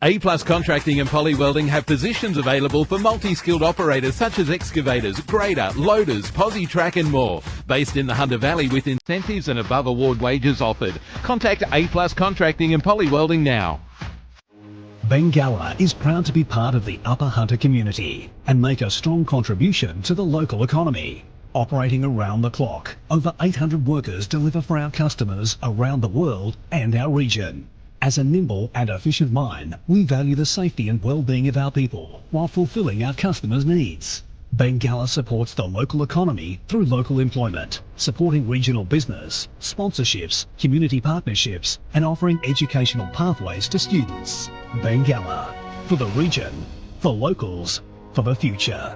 A-Plus Contracting and Poly-Welding have positions available for multi-skilled operators such as excavators, grader, loaders, posi track and more. Based in the Hunter Valley with incentives and above award wages offered. Contact A-Plus Contracting and Poly-Welding now. Bengalla is proud to be part of the Upper Hunter community and make a strong contribution to the local economy. Operating around the clock, over 800 workers deliver for our customers around the world and our region. As a nimble and efficient mine, we value the safety and well-being of our people while fulfilling our customers' needs. Bengalla supports the local economy through local employment, supporting regional business, sponsorships, community partnerships, and offering educational pathways to students. Bengalla, for the region, for locals, for the future.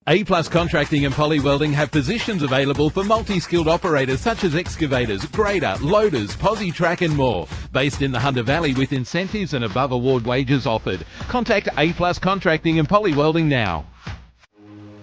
A-Plus Contracting and Poly Welding have positions available for multi-skilled operators such as excavators, grader, loaders, posi track and more. Based in the Hunter Valley with incentives and above award wages offered. Contact A-Plus Contracting and Poly Welding now.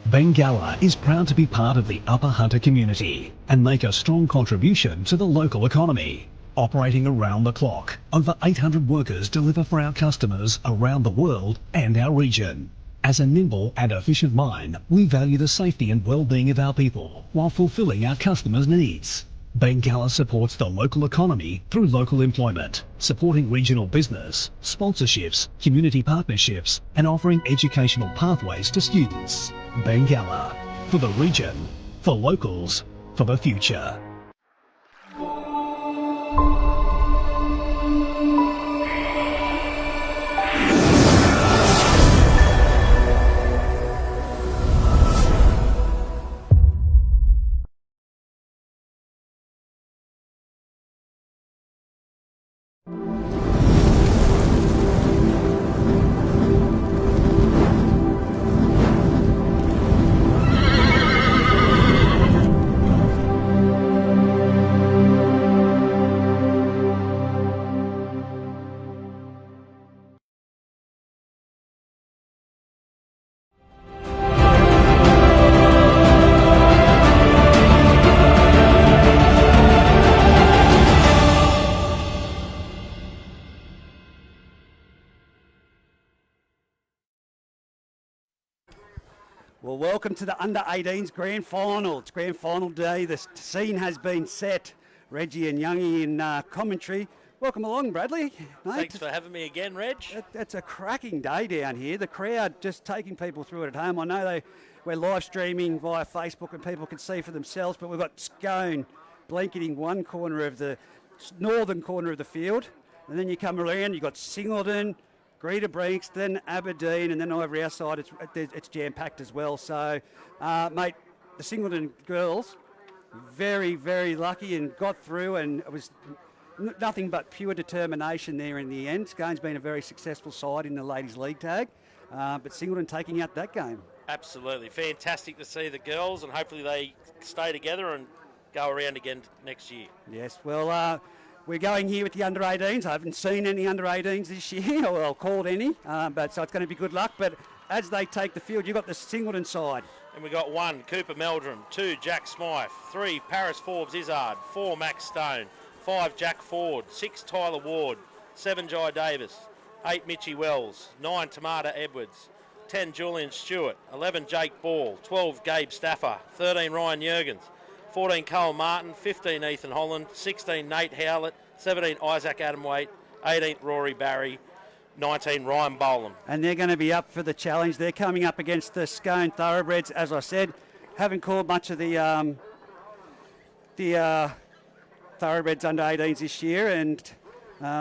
Bengalla is proud to be part of the Upper Hunter community and make a strong contribution to the local economy. Operating around the clock, over 800 workers deliver for our customers around the world and our region. As a nimble and efficient mine, we value the safety and well-being of our people while fulfilling our customers' needs. Bengalla supports the local economy through local employment, supporting regional business, sponsorships, community partnerships, and offering educational pathways to students. Bengalla, for the region, for locals, for the future. Well, welcome to the Under-18s Grand Final. It's Grand Final day. The scene has been set. Reggie and Youngie in commentary. Welcome along, Bradley. Mate. Thanks for having me again, Reg. It's a cracking day down here. The crowd just taking people through it at home. I know we're live streaming via Facebook and people can see for themselves, but we've got Scone blanketing one corner of the northern corner of the field. And then you come around, you've got Singleton, Greater Branxton, Aberdeen, and then over our side it's jam-packed as well. So, mate, the Singleton girls, very, very lucky and got through, and it was nothing but pure determination there in the end. Scone's been a very successful side in the Ladies League tag, but Singleton taking out that game. Absolutely. Fantastic to see the girls, and hopefully they stay together and go around again next year. Yes, well, we're going here with the under-18s. I haven't seen any under-18s this year, or called any, but so it's going to be good luck. But as they take the field, you've got the Singleton side. And we got 1, Cooper Meldrum, 2, Jack Smythe, 3, Paris Forbes Izzard, 4, Max Stone, 5, Jack Ford, 6, Tyler Ward, 7, Jai Davis, 8, Mitchie Wells, 9, Tamata Edwards, 10, Julian Stewart, 11, Jake Ball, 12, Gabe Staffer, 13, Ryan Jurgens, 14, Cole Martin, 15, Ethan Holland, 16, Nate Howlett, 17, Isaac Adamwaite, 18, Rory Barry, 19, Ryan Bolam. And they're going to be up for the challenge. They're coming up against the Scone Thoroughbreds, as I said. Haven't called much of the Thoroughbreds under-18s this year, and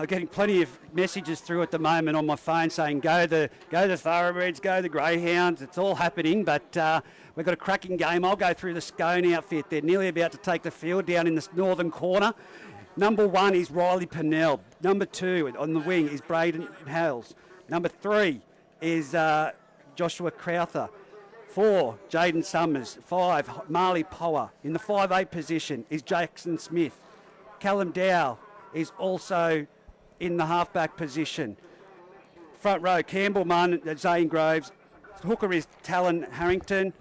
getting plenty of messages through at the moment on my phone saying go the Thoroughbreds, go the Greyhounds. It's all happening, but we've got a cracking game. I'll go through the Scone outfit. They're nearly about to take the field down in the northern corner. Number 1 is Riley Pennell. Number 2 on the wing is Braden Hales. Number 3 is Joshua Crowther. 4, Jaden Summers. 5, Marley Power. In the 5'8 position is Jackson Smith. Callum Dow is also in the halfback position. Front row, Campbell Munn, Zane Groves. Hooker is Talon Harrington.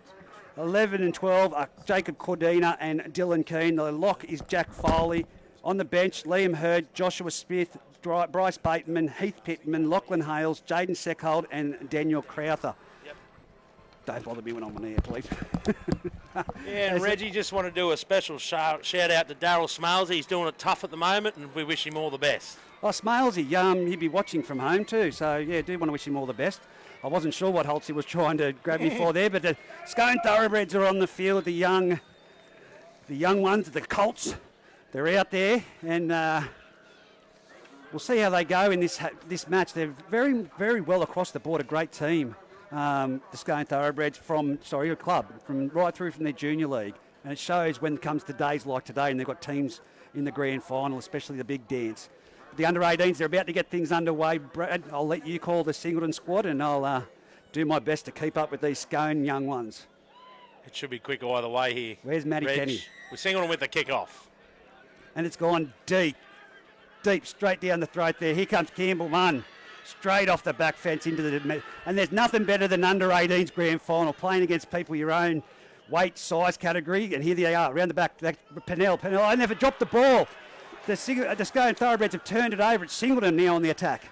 11 and 12 are Jacob Cordina and Dylan Keane. The lock is Jack Foley. On the bench, Liam Hurd, Joshua Smith, Bryce Bateman, Heath Pittman, Lachlan Hales, Jaden Seckhold and Daniel Crowther. Yep. Don't bother me when I'm on air, please. Yeah, and Reggie, just want to do a special shout out to Daryl Smales. He's doing it tough at the moment, and we wish him all the best. Oh, Smalesy, he'd be watching from home too, so yeah, do want to wish him all the best. I wasn't sure what Holtzy was trying to grab me for there, but the Scone Thoroughbreds are on the field, the young ones, the Colts. They're out there, and we'll see how they go in this match. They're very, very well across the board, a great team. The Scone Thoroughbreds a club, right through from their junior league. And it shows when it comes to days like today, and they've got teams in the grand final, especially the big dance. The under-18s, they're about to get things underway. Brad, I'll let you call the Singleton squad, and I'll do my best to keep up with these Scone young ones. It should be quick either way here. Where's Matty Kenny? We're Singleton with the kick-off. And it's gone deep, straight down the throat there. Here comes Campbell Munn, straight off the back fence into the... And there's nothing better than under-18s grand final, playing against people your own weight, size category. And here they are, around the back. Pennell, I never dropped the ball. The Scone Thoroughbreds have turned it over. It's Singleton now on the attack.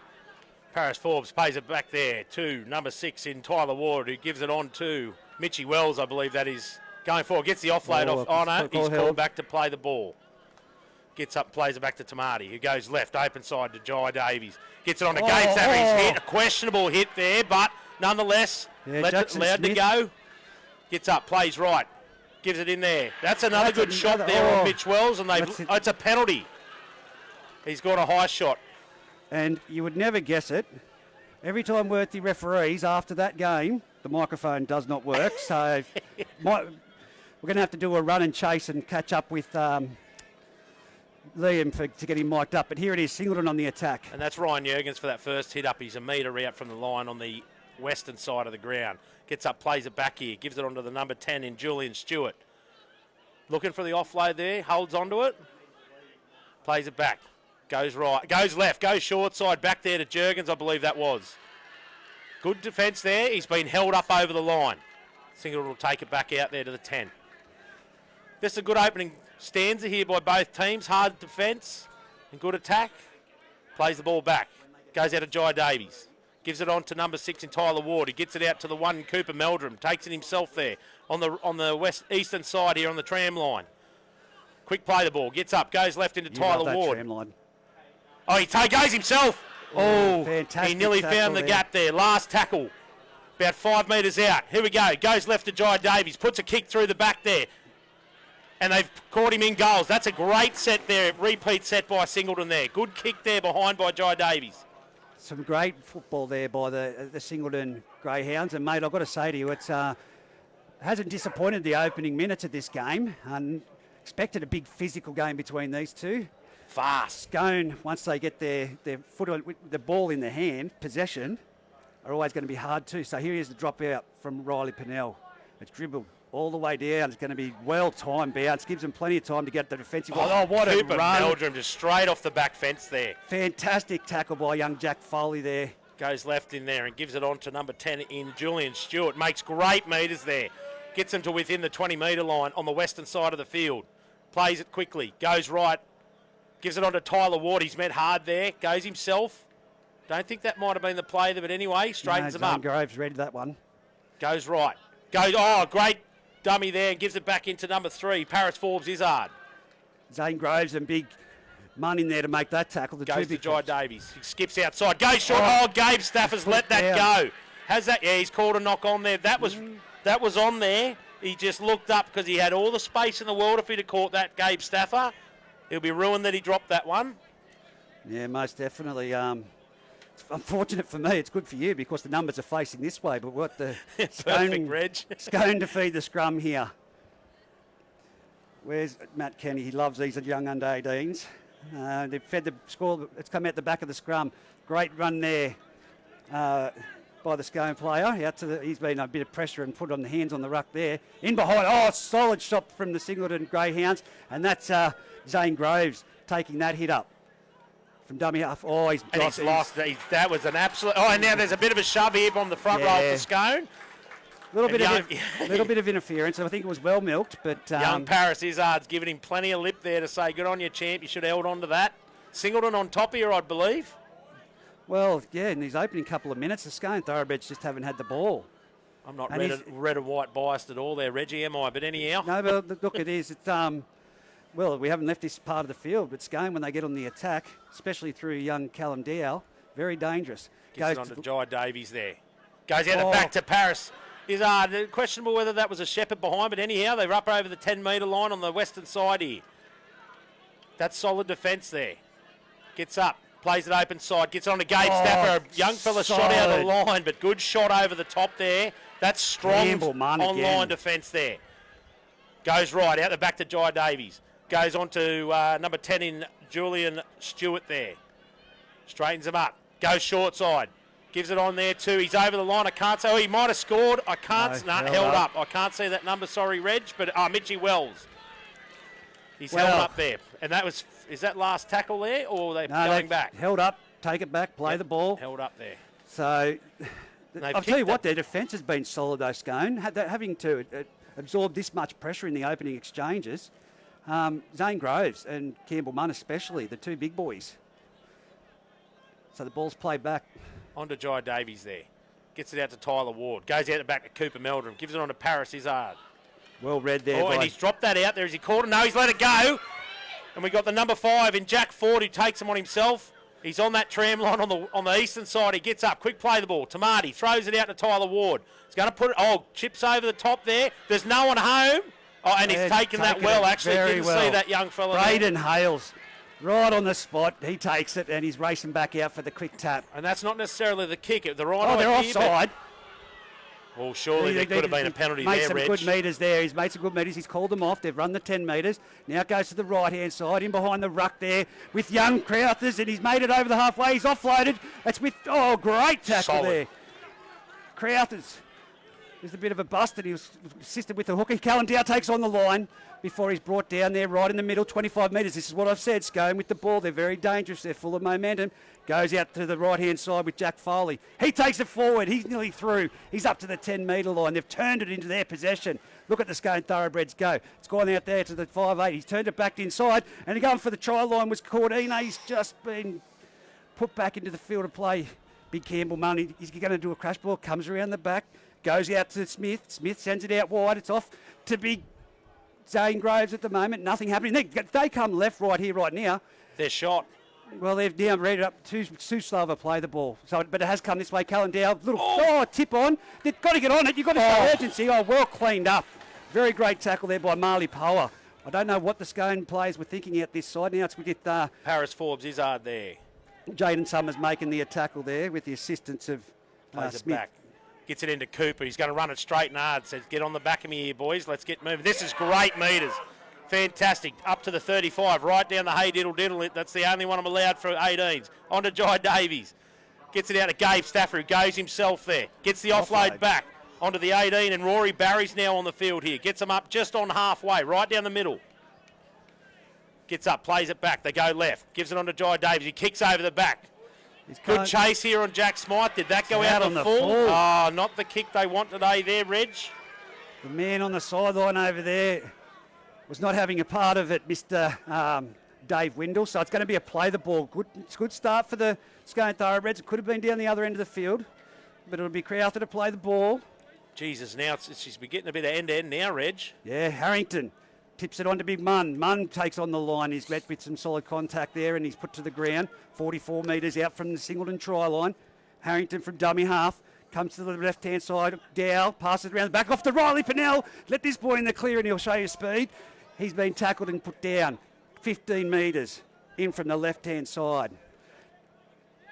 Paris Forbes pays it back there to number 6 in Tyler Ward, who gives it on to Mitchy Wells, I believe that is going forward. Gets the offload off. Oh, no, he's called back to play the ball. Gets up, plays it back to Tamati, who goes left, open side to Jai Davies. Gets it on to Gates. He's hit a questionable hit there, but nonetheless, allowed to go. Gets up, plays right, gives it in there. That's another good shot there on Mitch Wells, and it's a penalty. He's got a high shot. And you would never guess it. Every time Worthy referees after that game, the microphone does not work. So we're going to have to do a run and chase and catch up with Liam to get him mic'd up. But here it is, Singleton on the attack. And that's Ryan Jurgens for that first hit up. He's a metre out from the line on the western side of the ground. Gets up, plays it back here. Gives it on to the number 10 in Julian Stewart. Looking for the offload there. Holds onto it. Plays it back. Goes right, goes left, goes short side, back there to Jurgens, I believe that was. Good defence there. He's been held up over the line. Singleton will take it back out there to the 10. This is a good opening stanza here by both teams. Hard defence and good attack. Plays the ball back. Goes out to Jai Davies. Gives it on to number 6 in Tyler Ward. He gets it out to the 1 in Cooper Meldrum. Takes it himself there on the eastern side here on the tram line. Quick play the ball. Gets up, goes left into Tyler Ward. Tram line. Oh, he goes himself. Oh, fantastic. He nearly found the gap there. Last tackle. About 5 metres out. Here we go. Goes left to Jai Davies. Puts a kick through the back there. And they've caught him in goals. That's a great set there. Repeat set by Singleton there. Good kick there behind by Jai Davies. Some great football there by the Singleton Greyhounds. And, mate, I've got to say to you, it hasn't disappointed the opening minutes of this game. Expected a big physical game between these two. Fast. Scone, once they get their foot on the ball in their hand, possession, are always going to be hard too. So here is the drop out from Riley Pennell. It's dribbled all the way down. It's going to be well-timed bounce. Gives them plenty of time to get the defensive. Oh, what a Cooper run. Meldrum just straight off the back fence there. Fantastic tackle by young Jack Foley there. Goes left in there and gives it on to number 10 in Julian Stewart. Makes great metres there. Gets them to within the 20-metre line on the western side of the field. Plays it quickly. Goes right. Gives it on to Tyler Ward. He's met hard there. Goes himself. Don't think that might have been the play there, but anyway, straightens him up. Groves read that one. Goes right. Great dummy there and gives it back into number 3. Paris Forbes Izzard. Zane Groves and big Munn in there to make that tackle. Goes to Jai Davies. He skips outside. Goes short. Gabe Stafford's let that go. Has that? Yeah, he's called a knock on there. That was on there. He just looked up because he had all the space in the world if he'd have caught that, Gabe Stafford. He'll be ruined that he dropped that one. Yeah, most definitely. It's unfortunate for me. It's good for you because the numbers are facing this way. But what the Scone to feed the scrum here. Where's Matt Kenny? He loves these young under 18s. They've fed the score. It's come out the back of the scrum. Great run there by the Scone player. He's been a bit of pressure and put on the hands on the ruck there. In behind. Solid shot from the Singleton Greyhounds. And that's Zane Groves taking that hit up from dummy half. He's lost. That was an absolute. And now there's a bit of a shove here on the front row for Scone. Little bit of interference. I think it was well milked, but young Paris Izzard's giving him plenty of lip there to say, "Good on you, champ. You should have held on to that." Singleton on top here, I believe. Well, yeah, in these opening couple of minutes, the Scone Thoroughbreds just haven't had the ball. I'm not red and white biased at all there, Reggie, am I? But anyhow. No, but look, it is. It's well, we haven't left this part of the field, but Scone, when they get on the attack, especially through young Callum Dow, very dangerous. Goes on to Jai Davies there. Goes out the back to Paris. Is questionable whether that was a shepherd behind, but anyhow, they're up over the 10-metre line on the western side here. That's solid defence there. Gets up, plays it open side, gets on to Gabe Stafford. A young fella shot out of the line, but good shot over the top there. That's strong on-line defence there. Goes right, out the back to Jai Davies. Goes on to number 10 in Julian Stewart there. Straightens him up. Goes short side. Gives it on there too. He's over the line. I can't say. Oh, he might have scored. I can't. No, held up. I can't see that number. Sorry, Reg. But Mitchie Wells. He's held up there. And that was. Is that last tackle there, or are they going back? Held up. Take it back. Play the ball. Held up there. So I'll tell you what. Their defence has been solid though, Scone. Having to absorb this much pressure in the opening exchanges. Zane Groves and Campbell Munn especially, the two big boys. So the ball's played back. On to Jai Davies there. Gets it out to Tyler Ward. Goes out the back to Cooper Meldrum. Gives it on to Paris Izzard. Well read there. And he's dropped that out there. Has he caught it? No, he's let it go. And we've got the number 5 in Jack Ford, who takes him on himself. He's on that tram line on the eastern side. He gets up. Quick play the ball. Tamati throws it out to Tyler Ward. He's going to put it. Oh, chips over the top there. There's no one home. Oh, and he's taken that well. Actually, didn't see that young fella. Braden Hales. Right on the spot, he takes it and he's racing back out for the quick tap. And that's not necessarily the kick. The right idea, they're offside. Well, surely there could have been a penalty there, Reg. Made some good metres there. He's made some good metres. He's called them off. They've run the 10 metres. Now it goes to the right-hand side, in behind the ruck there with young Crowthers, and he's made it over the halfway. He's offloaded. That's with, great tackle there. Crowthers. There's a bit of a bust, and he was assisted with the hooker. Callandow takes on the line before he's brought down there right in the middle, 25 metres. This is what I've said, Scone, with the ball. They're very dangerous. They're full of momentum. Goes out to the right-hand side with Jack Foley. He takes it forward. He's nearly through. He's up to the 10-metre line. They've turned it into their possession. Look at the Scone Thoroughbreds go. It's gone out there to the 5'8". He's turned it back inside, and he going for the try line was Cordina. He's just been put back into the field of play. Big Campbell Munn. He's going to do a crash ball. Comes around the back. Goes out to Smith. Smith sends it out wide. It's off to big Zane Groves at the moment. Nothing happening. They come left right here right now. They're shot. Well, they've now read it up. Too slow to play the ball. So, but it has come this way. Callandow, tip on. They've got to get on it. You've got to show urgency. Well cleaned up. Very great tackle there by Marley Power. I don't know what the Scone players were thinking out this side. Now it's with Paris Forbes Izzard there. Jaden Summers making the tackle there with the assistance of Smith. It back. Gets it into Cooper. He's going to run it straight and hard. Says, get on the back of me here, boys. Let's get moving. This is great metres. Fantastic. Up to the 35. Right down the hey diddle diddle. That's the only one I'm allowed for 18s. On to Jai Davies. Gets it out to Gabe Stafford, who goes himself there. Gets the offload back. Onto the 18. And Rory Barry's now on the field here. Gets them up just on halfway. Right down the middle. Gets up. Plays it back. They go left. Gives it on to Jai Davies. He kicks over the back. Good chase here on Jack Smythe. Did that go out on the full? Oh, not the kick they want today there, Reg. The man on the sideline over there was not having a part of it, Mr. Dave Windle. So it's going to be a play the ball. Good start for the Scone Thoroughbreds. It could have been down the other end of the field, but it'll be Crowther to play the ball. Jesus, now she's getting a bit of end-to-end now, Reg. Yeah, Harrington tips it on to Big Munn. Munn takes on the line. He's met with some solid contact there, and he's put to the ground. 44 metres out from the Singleton try line. Harrington from dummy half. Comes to the left-hand side. Dow passes around the back off to Riley Pennell. Let this boy in the clear and he'll show you speed. He's been tackled and put down. 15 metres in from the left-hand side.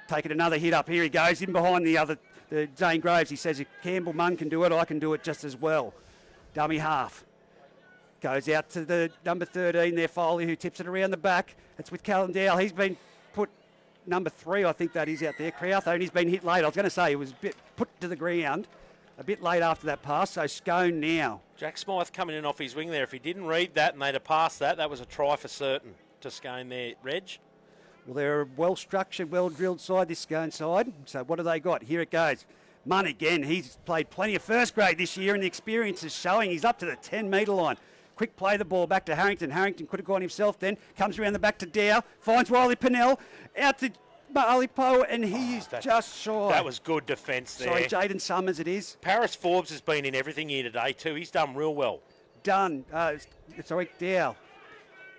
Taking another hit up. Here he goes in behind the Zane Groves. He says if Campbell Munn can do it, I can do it just as well. Dummy half. Goes out to the number 13 there, Foley, who tips it around the back. It's with Callandow. He's been put, number 3, I think that is out there, Crowther, and he's been hit late. I was going to say he was a bit put to the ground a bit late after that pass, so Scone now. Jack Smythe coming in off his wing there. If he didn't read that and they'd have passed that, that was a try for certain to Scone there, Reg. Well, they're a well-structured, well-drilled side, this Scone side. So what have they got? Here it goes. Munn again. He's played plenty of first grade this year, and the experience is showing. He's up to the 10-metre line. Quick play the ball back to Harrington. Harrington could have gone himself then. Comes around the back to Dow. Finds Riley Pennell. Out to Marley Poe, and he is just shy. That was good defence there. Sorry, Jaden Summers it is. Paris Forbes has been in everything here today too. He's done real well. Done. Sorry, Dow.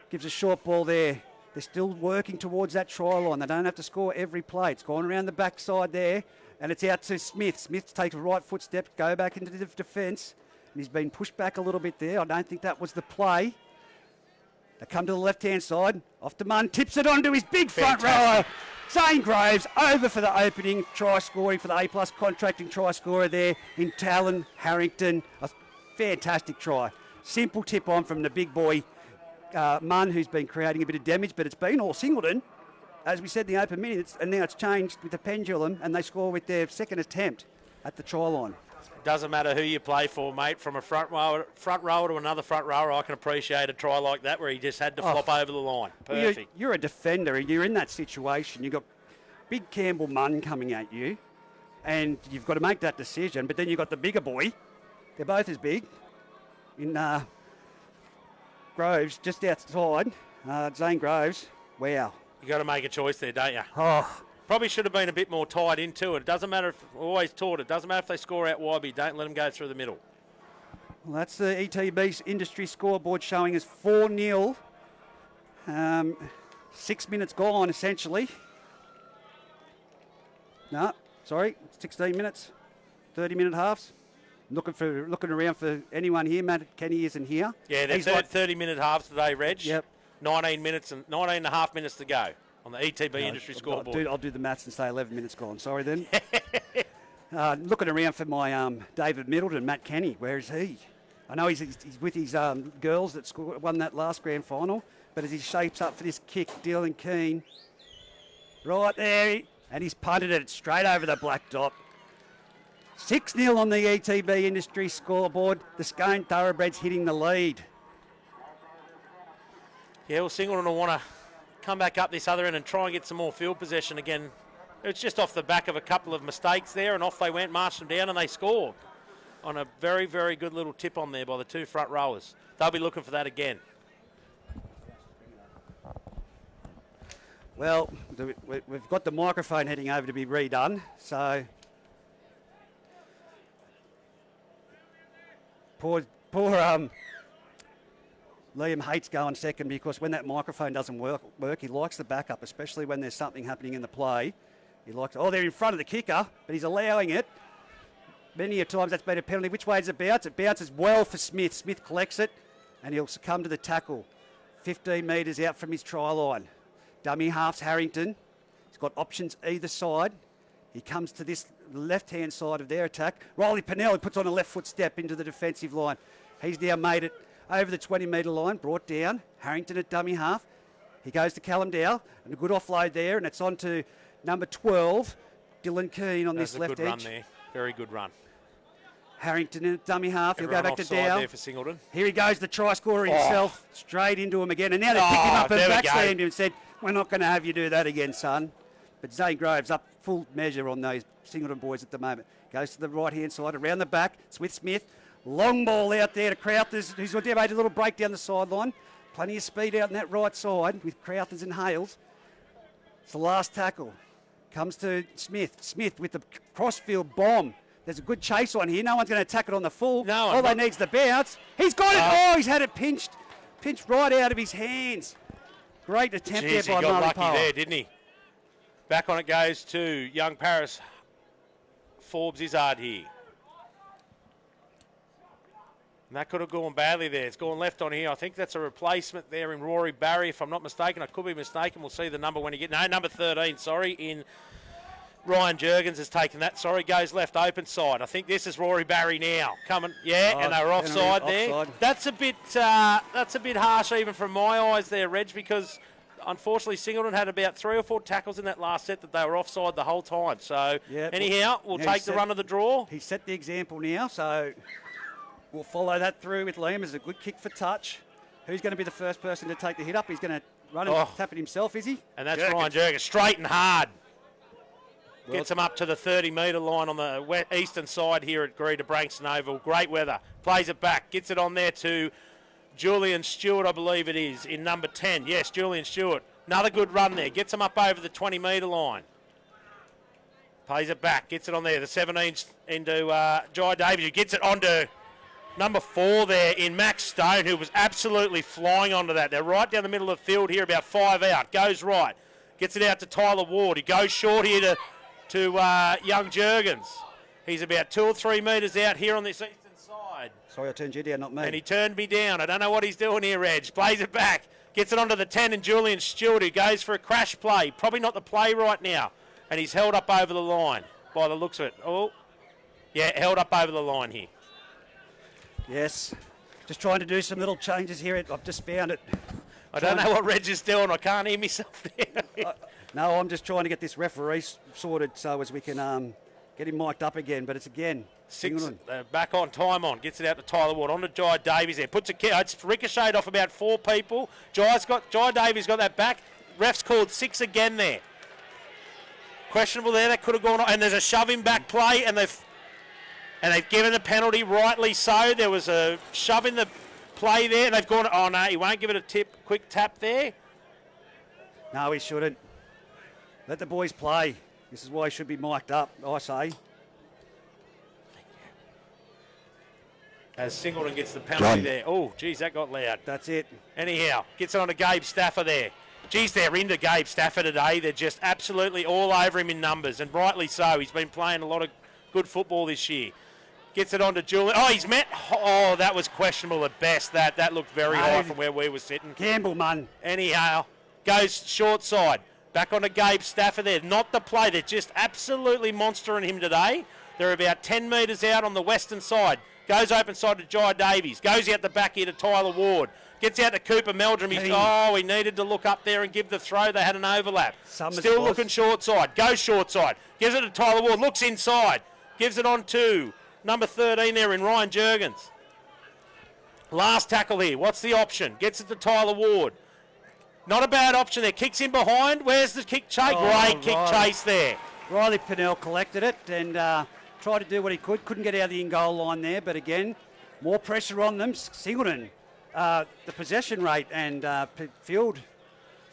Gives a short ball there. They're still working towards that try line. They don't have to score every play. It's gone around the backside there, and it's out to Smith. Smith takes a right footstep, go back into the defence. And he's been pushed back a little bit there. I don't think that was the play. They come to the left-hand side. Off to Munn. Tips it onto his big front rower. Zane Groves over for the opening try scoring for the A-plus contracting try scorer there in Talon Harrington. A fantastic try. Simple tip on from the big boy Munn, who's been creating a bit of damage, but it's been all Singleton. as we said in the open minutes, and now it's changed with the pendulum, and they score with their second attempt at the try line. Doesn't matter who you play for, mate. From a front rower to another front rower, I can appreciate a try like that where he just had to flop over the line. Perfect. You're a defender, and you're in that situation. You've got big Campbell Munn coming at you, and you've got to make that decision. But then you've got the bigger boy. They're both as big. In Groves, just outside. Zane Groves. Wow. You got to make a choice there, don't you? Oh. Probably should have been a bit more tied into it. It doesn't matter if, always taught it, doesn't matter if they score out wide, but don't let them go through the middle. Well, that's the ETB's industry scoreboard showing us 4-0. 6 minutes gone, essentially. No, sorry, 16 minutes. 30-minute halves. Looking around for anyone here. Matt Kenny isn't here. Yeah, they've 30-minute halves today, Reg. Yep. 19 and a half minutes to go on the ETB industry scoreboard. I'll do the maths and say 11 minutes gone. Sorry then. Looking around for my David Middleton, Matt Kenny. Where is he? I know he's with his girls that won that last grand final, but as he shapes up for this kick, Dylan Keane, right there, and he's punted it straight over the black dot. 6-0 on the ETB industry scoreboard. The Scone Thoroughbreds hitting the lead. Yeah, well, Singleton will want to come back up this other end and try and get some more field possession again. It's just off the back of a couple of mistakes there, and off they went, marched them down, and they scored on a very, very good little tip on there by the two front rowers. They'll be looking for that again. Well, we've got the microphone heading over to be redone, so poor Liam hates going second because when that microphone doesn't work, he likes the backup, especially when there's something happening in the play. He likes, they're in front of the kicker, but he's allowing it. Many a times that's been a penalty. Which way does it bounce? It bounces well for Smith. Smith collects it, and he'll succumb to the tackle. 15 metres out from his try line. Dummy halves Harrington. He's got options either side. He comes to this left-hand side of their attack. Riley Pennell, he puts on a left foot step into the defensive line. He's now made it over the 20-metre line, brought down. Harrington at dummy half. He goes to Callum Dow, and a good offload there, and it's on to number 12, Dylan Keane on this left edge. That's a good run there. Very good run. Harrington in at dummy half. He'll go back to Dow. Dow. There for Singleton. Here he goes, the try scorer himself, straight into him again. And now they picked him up and backslammed him and said, we're not going to have you do that again, son. But Zane Groves up full measure on those Singleton boys at the moment. Goes to the right-hand side, around the back. It's with Smith. Long ball out there to Crowthers, who's made a little break down the sideline. Plenty of speed out on that right side with Crowthers and Hales. It's the last tackle. Comes to Smith. Smith with the crossfield bomb. There's a good chase on here. No one's going to attack it on the full. No, all they need's the bounce. He's got it. He's had it pinched right out of his hands. Great attempt there by He got Marley lucky Powell. there, didn't he? Back on it goes to young Paris. Forbes Izzard here. And that could have gone badly there. It's gone left on here. I think that's a replacement there in Rory Barry, if I'm not mistaken. I could be mistaken. We'll see the number when he gets... No, number 13, sorry, in Ryan Jurgens has taken that. Sorry, goes left open side. I think this is Rory Barry now. Coming, and they were offside there. Offside. That's a bit harsh even from my eyes there, Reg, because unfortunately Singleton had about 3 or 4 tackles in that last set that they were offside the whole time. So anyhow, we'll take the run of the draw. He set the example now, so we'll follow that through with Liam. It's a good kick for touch. Who's going to be the first person to take the hit up? He's going to run and tap it himself, is he? And that's Ryan Jurgens, straight and hard. Gets him up to the 30-metre line on the eastern side here at Greeta Brankston Oval. Great weather. Plays it back. Gets it on there to Julian Stewart, I believe it is, in number 10. Yes, Julian Stewart. Another good run there. Gets him up over the 20-metre line. Plays it back. Gets it on there. The 17 into Jai Davies, who gets it onto number 4 there in Max Stone, who was absolutely flying onto that. They're right down the middle of the field here, about 5 out. Goes right. Gets it out to Tyler Ward. He goes short here to young Jurgens. He's about 2 or 3 metres out here on this eastern side. Sorry, I turned you down, not me. And he turned me down. I don't know what he's doing here, Reg. Plays it back. Gets it onto the 10 and Julian Stewart, who goes for a crash play. Probably not the play right now. And he's held up over the line by the looks of it. Held up over the line here. Yes. Just trying to do some little changes here. I've just found it. I don't know what Reg is doing. I can't hear myself there. No, I'm just trying to get this referee sorted so as we can get him mic'd up again. But it's again. Singleton back on, time on, gets it out to Tyler Ward, on to Jai Davies there, puts it's ricocheted off about 4 people. Jai Davies got that back. Ref's called 6 again there. Questionable there, that could have gone on, and there's a shoving back play, and they've given a penalty, rightly so. There was a shove in the play there, and they've gone, oh no, he won't give it a quick tap there. No, he shouldn't. Let the boys play. This is why he should be mic'd up, I say. As Singleton gets the penalty there. Oh, geez, that got loud. That's it. Anyhow, gets it on to Gabe Stafford there. Geez, they're into Gabe Stafford today. They're just absolutely all over him in numbers, and rightly so. He's been playing a lot of good football this year. Gets it on to Julian. Oh, he's met. Oh, that was questionable at best. That looked very high from where we were sitting. Gamble, man. Anyhow, goes short side. Back on to Gabe Stafford there. Not the play. They're just absolutely monstering him today. They're about 10 metres out on the western side. Goes open side to Jai Davies. Goes out the back here to Tyler Ward. Gets out to Cooper Meldrum. He needed to look up there and give the throw. They had an overlap. Still looking short side. Goes short side. Gives it to Tyler Ward. Looks inside. Gives it on to number 13 there in Ryan Jurgens. Last tackle here. What's the option? Gets it to Tyler Ward. Not a bad option there. Kicks in behind. Where's the kick chase? Great kick chase there. Riley Pennell collected it and tried to do what he could. Couldn't get out of the in-goal line there, but again, more pressure on them. Singleton, the possession rate and field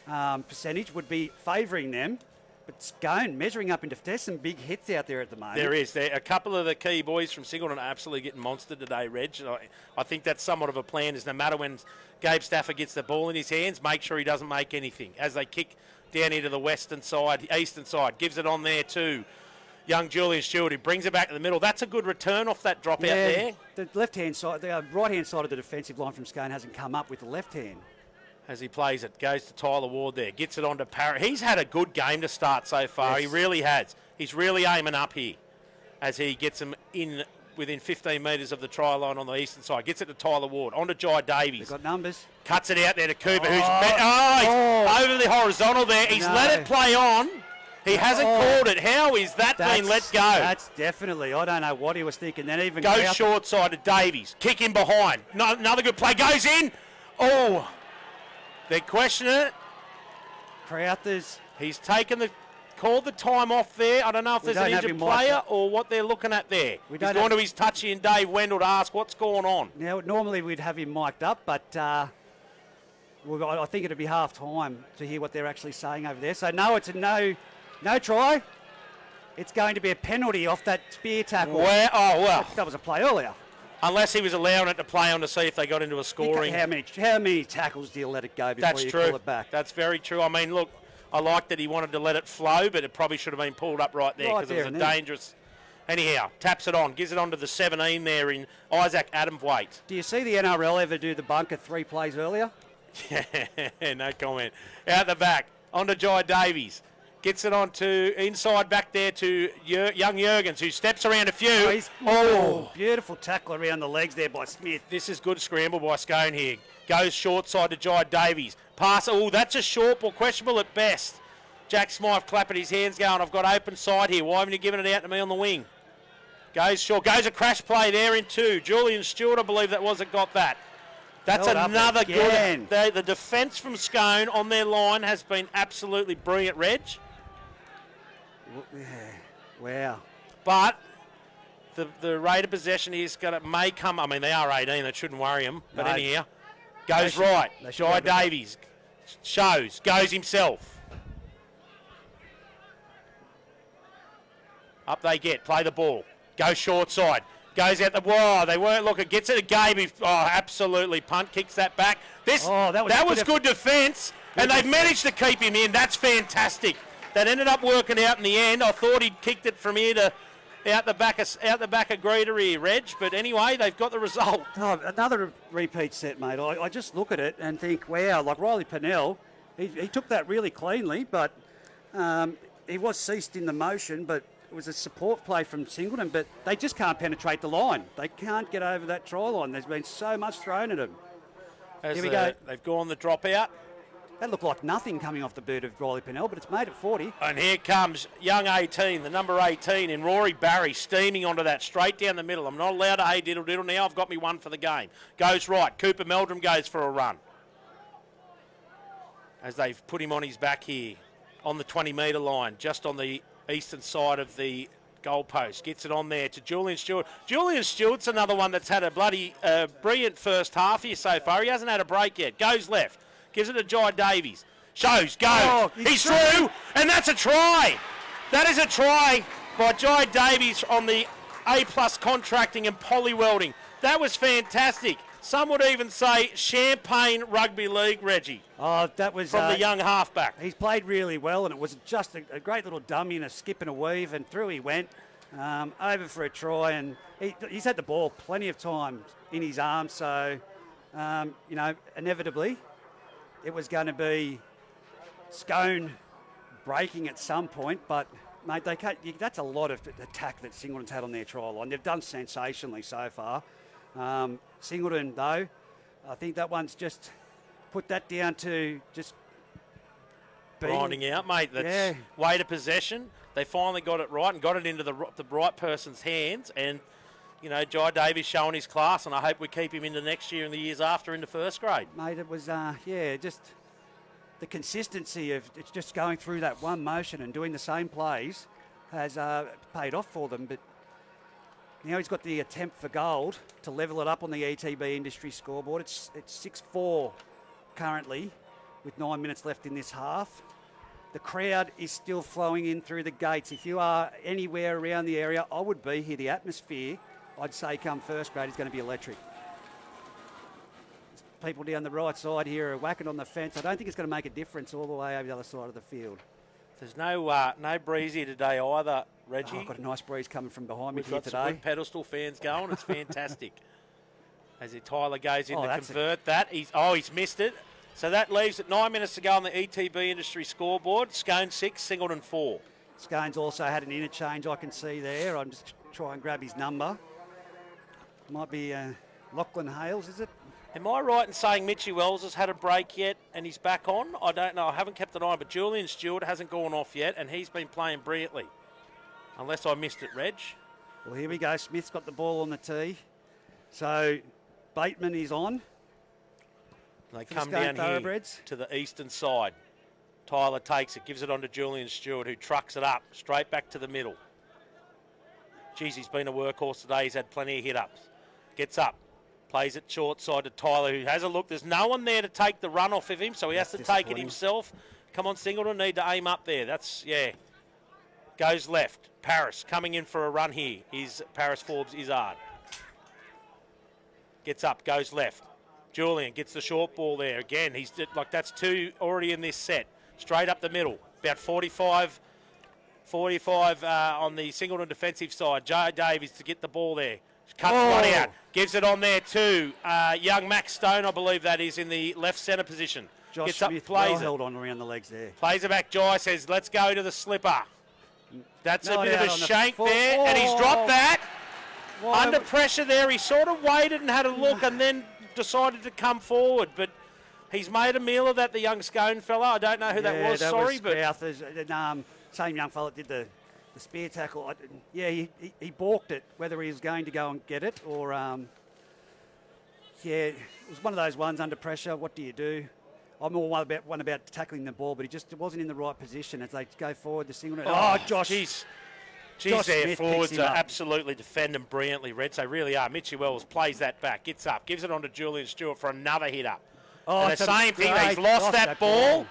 percentage would be favouring them. But Scone measuring up into, there's some big hits out there at the moment. There is. A couple of the key boys from Singleton are absolutely getting monstered today, Reg. I think that's somewhat of a plan, is no matter when Gabe Stafford gets the ball in his hands, make sure he doesn't make anything. As they kick down into the western side, eastern side, gives it on there to young Julian Stewart, who brings it back to the middle. That's a good return off that drop out there. The left-hand side, the right-hand side of the defensive line from Scone hasn't come up with the left hand. As he plays it, goes to Tyler Ward there, gets it on to Parrott. He's had a good game to start so far. Yes. He really has. He's really aiming up here as he gets him in within 15 metres of the try line on the eastern side. Gets it to Tyler Ward, on to Jai Davies. They've got numbers. Cuts it out there to Cooper, he's over the horizontal there. He's let it play on. He hasn't called it. How is that being let go? That's definitely, I don't know what he was thinking. Then even goes short side to Davies. Kick in behind. Another good play. Goes in. Oh. They're questioning it. Crowthers. He's called the time off there. I don't know if there's an injured player or what they're looking at there. He's gone to his touchy and Dave Wendell to ask what's going on. Now, normally we'd have him mic'd up, but I think it'd be half time to hear what they're actually saying over there. So no, it's a no try. It's going to be a penalty off that spear tackle. That was a play earlier. Unless he was allowing it to play on to see if they got into a scoring. How many tackles do you let it go before you call it back? That's very true. I mean, look, I like that he wanted to let it flow, but it probably should have been pulled up right there because it was a dangerous. Anyhow, taps it on, gives it on to the 17 there in Isaac Adamthwaite. Do you see the NRL ever do the bunker 3 plays earlier? No comment. Out the back, on to Jai Davies. Gets it on to inside back there to young Jurgens, who steps around a few. Beautiful tackle around the legs there by Smith. This is good scramble by Scone here. Goes short side to Jai Davies. Pass. Oh, that's a short ball, questionable at best. Jack Smythe clapping his hands going, I've got open side here. Why haven't you given it out to me on the wing? Goes short. Goes a crash play there in 2. Julian Stewart, I believe that was, that got that. That's another good. The defence from Scone on their line has been absolutely brilliant, Reg. Wow. But the rate of possession may come. I mean, they are 18. That shouldn't worry them. But anyhow, goes right. Jai Davies goes himself. Up they get. Play the ball. Goes short side. Goes out the they weren't looking. Gets it to Gabe. Absolutely punt. Kicks that back. That was good defence, and they've managed to keep him in. That's fantastic. That ended up working out in the end. I thought he'd kicked it from here to out the back of Greeter here, Reg. But anyway, they've got the result. Oh, another repeat set, mate. I just look at it and think, wow, like Riley Pennell, he took that really cleanly, but he was ceased in the motion, but it was a support play from Singleton, but they just can't penetrate the line. They can't get over that try line. There's been so much thrown at them. Here we go. They've gone the drop out. That looked like nothing coming off the boot of Riley Pennell, but it's made it 40. And here comes young 18, the number 18 in Rory Barry, steaming onto that straight down the middle. I'm not allowed to hey diddle diddle now. I've got me one for the game. Goes right. Cooper Meldrum goes for a run. As they've put him on his back here on the 20-metre line, just on the eastern side of the goalpost. Gets it on there to Julian Stewart. Julian Stewart's another one that's had a bloody brilliant first half here so far. He hasn't had a break yet. Goes left. Gives it to Jai Davies. Shows, goes. Oh, he's through, and that's a try. That is a try by Jai Davies on the A-plus contracting and poly welding. That was fantastic. Some would even say Champagne Rugby League, Reggie. Oh, that was from the young halfback. He's played really well, and it was just a great little dummy and a skip and a weave, and through he went, over for a try, and he's had the ball plenty of times in his arms, so, inevitably it was going to be Scone breaking at some point, but, mate, that's a lot of attack that Singleton's had on their try line. They've done sensationally so far. Singleton, though, I think that one's just put that down to just grinding out, mate. That's weight of possession. They finally got it right and got it into the right person's hands. And, Jai Davies showing his class, and I hope we keep him into next year and the years after into first grade. Mate, it was, just the consistency of it's just going through that one motion and doing the same plays has paid off for them. But now he's got the attempt for gold to level it up on the ETB industry scoreboard. It's 6-4 currently with 9 minutes left in this half. The crowd is still flowing in through the gates. If you are anywhere around the area, I would be here. The atmosphere, I'd say come first grade, is going to be electric. People down the right side here are whacking on the fence. I don't think it's going to make a difference all the way over the other side of the field. There's no breeze here today either, Reggie. Oh, I've got a nice breeze coming from behind me We've here got today. some good pedestal fans going. It's fantastic. As Tyler goes in to convert that. He's missed it. So that leaves it 9 minutes to go on the ETB industry scoreboard. Scone 6, Singleton 4. Scone's also had an interchange I can see there. I'm just trying to grab his number. Might be Lachlan Hales, is it? Am I right in saying Mitchie Wells has had a break yet and he's back on? I don't know. I haven't kept an eye, but Julian Stewart hasn't gone off yet and he's been playing brilliantly. Unless I missed it, Reg. Well, here we go. Smith's got the ball on the tee. So Bateman is on. They come down here to the eastern side. Tyler takes it, gives it on to Julian Stewart, who trucks it up straight back to the middle. Geez, he's been a workhorse today. He's had plenty of hit-ups. Gets up, plays it short side to Tyler, who has a look. There's no one there to take the run off of him, so he has to take it himself. Come on, Singleton, need to aim up there. Goes left. Paris coming in for a run here is Paris Forbes Izzard. Gets up, goes left. Julian gets the short ball there. Again, that's two already in this set. Straight up the middle. About 45 on the Singleton defensive side. Jai Davies to get the ball there. Cuts one out. Gives it on there to young Max Stone, I believe that is, in the left centre position. Josh Gets up, Smith plays held on around the legs there. Plays it back. Jai says, let's go to the slipper. That's a bit of a shank there, and he's dropped that. Under pressure there, he sort of waited and had a look and then decided to come forward, but he's made a meal of that, the young Scone fella. I don't know who that was, but same young fella did the spear tackle. He balked it, whether he was going to go and get it or, it was one of those ones under pressure. What do you do? I'm all one about tackling the ball, but he just wasn't in the right position as they go forward. The Singleton. Josh. Geez, their forwards are absolutely defending brilliantly, Red. They really are. Mitchie Wells plays that back, gets up, gives it on to Julian Stewart for another hit up. And the same thing, they've lost that ball.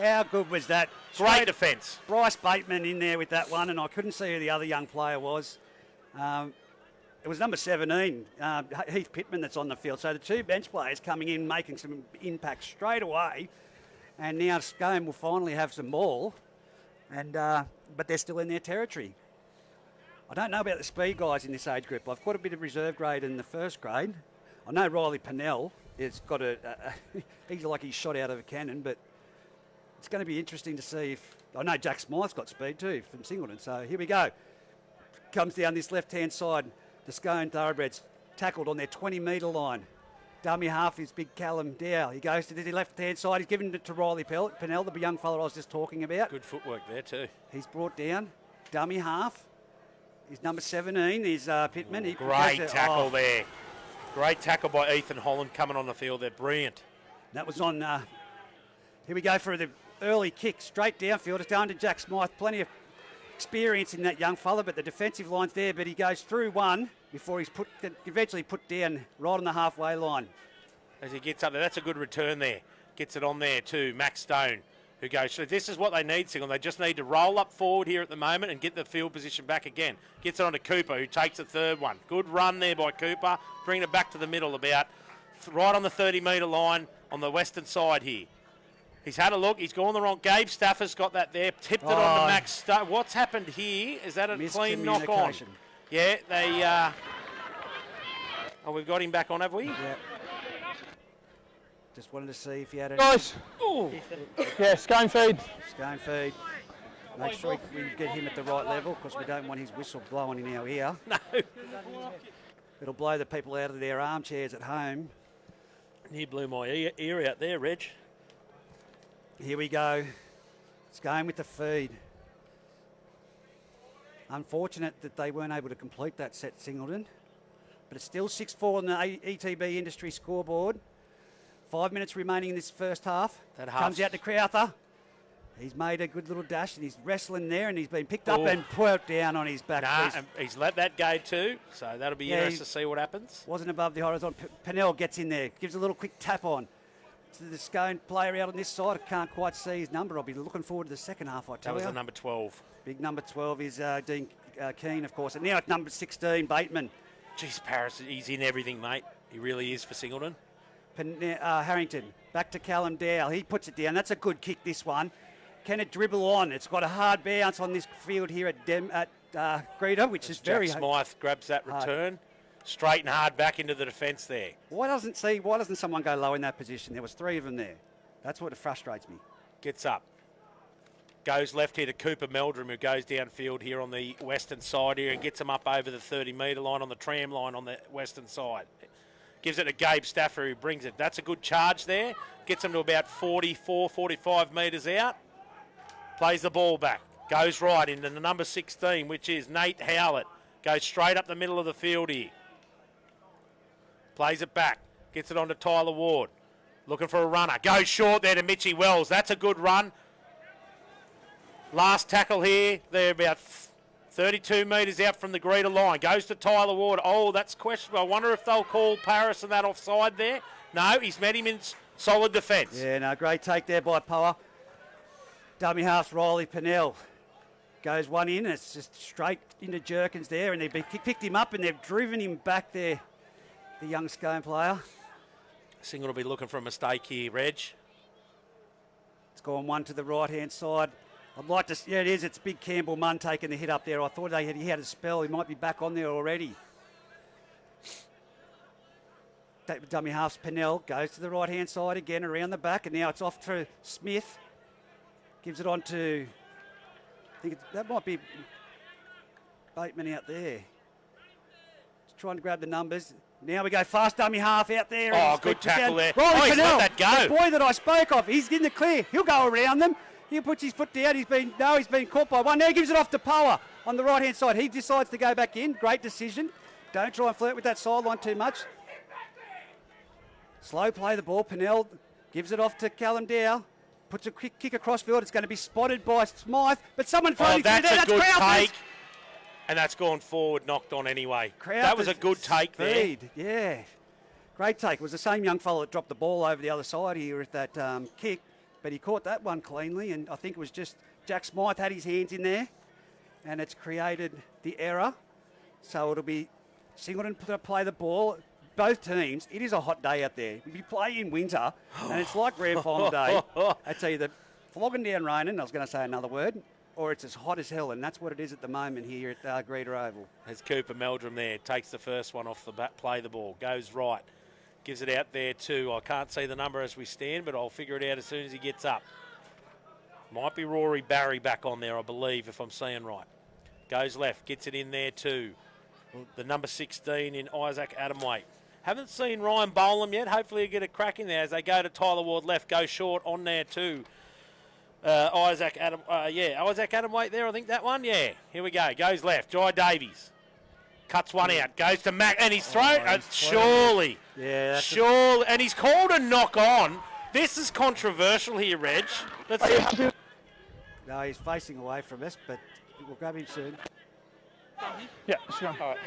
How good was that? Great defence. Bryce Bateman in there with that one, and I couldn't see who the other young player was. It was number 17, Heath Pittman, that's on the field. So the two bench players coming in, making some impact straight away. And now Scone will finally have some ball. But they're still in their territory. I don't know about the speed guys in this age group. I've got a bit of reserve grade in the first grade. I know Riley Pennell has got he's like he's shot out of a cannon, but it's going to be interesting to see if... I know Jack Smythe's got speed too from Singleton, so here we go. Comes down this left-hand side. The Scone Thoroughbreds tackled on their 20-metre line. Dummy half is big Callum Dow. He goes to the left-hand side. He's given it to Riley Pennell, the young fella I was just talking about. Good footwork there too. He's brought down. Dummy half. He's number 17 is Pittman. He Great goes to- tackle there. Great tackle by Ethan Holland coming on the field. They're brilliant. That was on... here we go for the early kick. Straight downfield. It's going to Jack Smythe. Plenty of experience in that young fella, but the defensive line's there, but he goes through one before he's eventually put down right on the halfway line. As he gets up there, that's a good return there. Gets it on there to Max Stone, who goes, so this is what they need, Single. They just need to roll up forward here at the moment and get the field position back again. Gets it on to Cooper, who takes the third one. Good run there by Cooper, bringing it back to the middle about right on the 30-metre line on the western side here. He's had a look. He's gone the wrong. Gabe Stafford's got that there. Tipped it on to Max Stone. What's happened here? Is that a clean knock on? Yeah, they... oh, we've got him back on, have we? Yeah. Just wanted to see if he had a... Guys! Yeah, Scone feed. Scone feed. Make sure we get him at the right level because we don't want his whistle blowing in our ear. No. It'll blow the people out of their armchairs at home. He blew my ear out there, Reg. Here we go. It's going with the feed. Unfortunate that they weren't able to complete that set, Singleton. But it's still 6-4 on the ETB industry scoreboard. 5 minutes remaining in this first half. That comes out to Crowther. He's made a good little dash and he's wrestling there and he's been picked up and put down on his back. He's let that go too, so that'll be interesting to see what happens. Wasn't above the horizon. Pennell gets in there, gives a little quick tap on. To the Scone player out on this side. I can't quite see his number. I'll be looking forward to the second half, I tell you. That was the number 12. Big number 12 is Dean Keane, of course. And now at number 16, Bateman. Jeez, Paris, he's in everything, mate. He really is for Singleton. Harrington, back to Callum Dow. He puts it down. That's a good kick, this one. Can it dribble on? It's got a hard bounce on this field here at Greta, which is very Jack Smythe grabs that return. Straight and hard back into the defence there. Why doesn't someone go low in that position? There was three of them there. That's what frustrates me. Gets up. Goes left here to Cooper Meldrum, who goes downfield here on the western side here and gets him up over the 30-metre line on the tram line on the western side. Gives it to Gabe Stafford, who brings it. That's a good charge there. Gets him to about 44, 45 metres out. Plays the ball back. Goes right into the number 16, which is Nate Howlett. Goes straight up the middle of the field here. Plays it back. Gets it on to Tyler Ward. Looking for a runner. Goes short there to Mitchie Wells. That's a good run. Last tackle here. They're about 32 metres out from the Greta line. Goes to Tyler Ward. Oh, that's questionable. I wonder if they'll call Paris and that offside there. No, he's met him in solid defence. Yeah, no, great take there by Power. Dummy half Riley Pennell. Goes one in. It's just straight into Jerkins there. And they've picked him up and they've driven him back there. The young Scone player. Single will be looking for a mistake here, Reg. It's gone one to the right-hand side. I'd like to... Yeah, it is. It's Big Campbell Munn taking the hit up there. I thought he had a spell. He might be back on there already. Dummy half Pennell goes to the right-hand side again, around the back, and now it's off to Smith. Gives it on to... I think that might be Bateman out there. Just trying to grab the numbers. Now we go fast dummy half out there. Oh, good tackle there. Riley He's Pennell, let that go. the boy that I spoke of, he's in the clear. He'll go around them. He puts his foot down. He's been caught by one. Now he gives it off to Power on the right-hand side. He decides to go back in. Great decision. Don't try and flirt with that sideline too much. Slow play the ball. Pennell gives it off to Callum Dow. Puts a quick kick across field. It's going to be spotted by Smythe, but someone throws it through there. That's a good Crowther's. take. And that's gone forward, knocked on anyway. That was a good take speed. There. Yeah. Great take. It was the same young fellow that dropped the ball over the other side here at that kick, but he caught that one cleanly, and I think it was just Jack Smythe had his hands in there, and it's created the error. So it'll be Singleton to play the ball. Both teams, it is a hot day out there. We play in winter, and it's like grand final day. It's either flogging down raining, I was going to say another word, or it's as hot as hell, and that's what it is at the moment here at Greta Oval. There's Cooper Meldrum there, takes the first one off the bat, play the ball, goes right, gives it out there too. I can't see the number as we stand, but I'll figure it out as soon as he gets up. Might be Rory Barry back on there, I believe, if I'm seeing right. Goes left, gets it in there too. The number 16 in Isaac Adamwaite. Haven't seen Ryan bowl them yet. Hopefully he'll get a crack in there as they go to Tyler Ward left, go short on there too. Isaac Adam, Isaac Adam Waite there, I think that one. Yeah, here we go. Goes left. Jai Davies cuts one out. Goes to Mac and his throat. Surely. Yeah. Surely. And he's called a knock on. This is controversial here, Reg. No, he's facing away from us, but we'll grab him soon. Yeah, scrum. All right.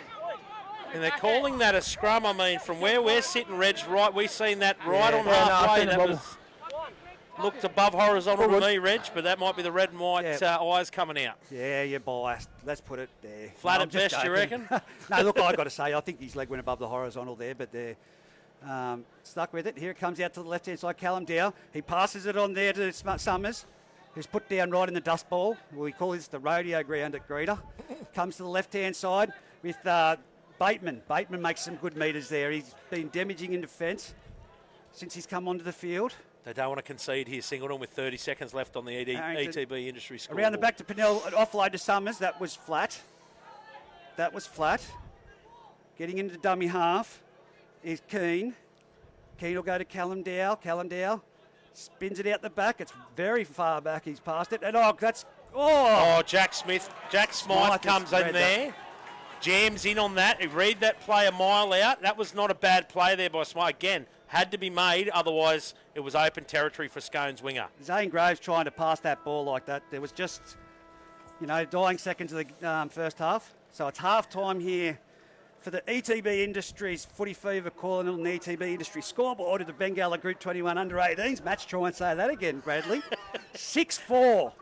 And they're calling that a scrum. I mean, from where we're sitting, Reg, right, we've seen that right on Yeah, no, halfway. I think That it was looked above horizontal to me, Reg, but that might be the red and white eyes coming out. Yeah, you're biased. Let's put it there. Flat No, at I'm just best, you joking. reckon? No, look, I've got to say, I think his leg went above the horizontal there, but they're stuck with it. Here it comes out to the left-hand side, Callum Dow. He passes it on there to Summers, who's put down right in the dust bowl. We call this the rodeo ground at Greta. Comes to the left-hand side with Bateman. Bateman makes some good metres there. He's been damaging in defence since he's come onto the field. They don't want to concede here, Singleton, with 30 seconds left on the ETB industry scoreboard. Around the back to Pennell, an offload to Summers. That was flat. Getting into dummy half is Keane. Keane will go to Callum Dow. Callum Dow spins it out the back. It's very far back. He's past it. And Jack Smythe comes in there. Jams in on that. He read that play a mile out. That was not a bad play there by Smythe. Again, had to be made, otherwise it was open territory for Scone's winger. Zane Groves trying to pass that ball like that. There was just, dying seconds of the first half. So it's half time here for the ETB Industries Footy Fever calling on the ETB Industry scoreboard of the Bengalla Group 21 under-18s. Match, try and say that again, Bradley. 6-4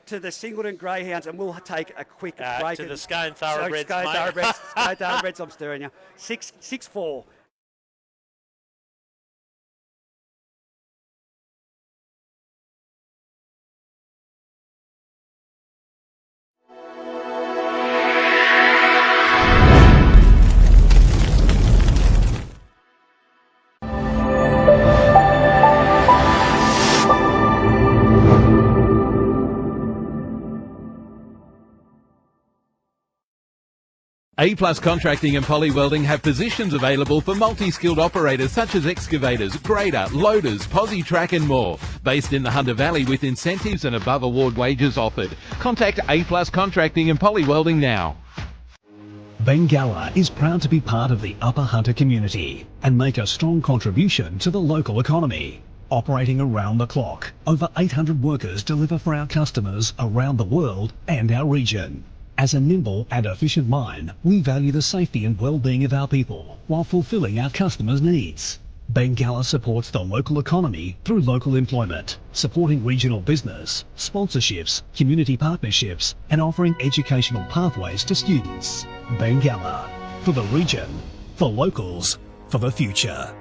to the Singleton Greyhounds, and we'll take a quick break. To the Scone Thoroughbreds, Scone mate. Thoroughbreds, I'm stirring you. 6-4. A-Plus Contracting and Poly Welding have positions available for multi-skilled operators such as excavators, grader, loaders, posi track and more. Based in the Hunter Valley with incentives and above award wages offered. Contact A-Plus Contracting and Poly Welding now. Bengalla is proud to be part of the Upper Hunter community and make a strong contribution to the local economy. Operating around the clock, over 800 workers deliver for our customers around the world and our region. As a nimble and efficient mine, we value the safety and well-being of our people while fulfilling our customers' needs. Bengalla supports the local economy through local employment, supporting regional business, sponsorships, community partnerships, and offering educational pathways to students. Bengalla, for the region, for locals, for the future.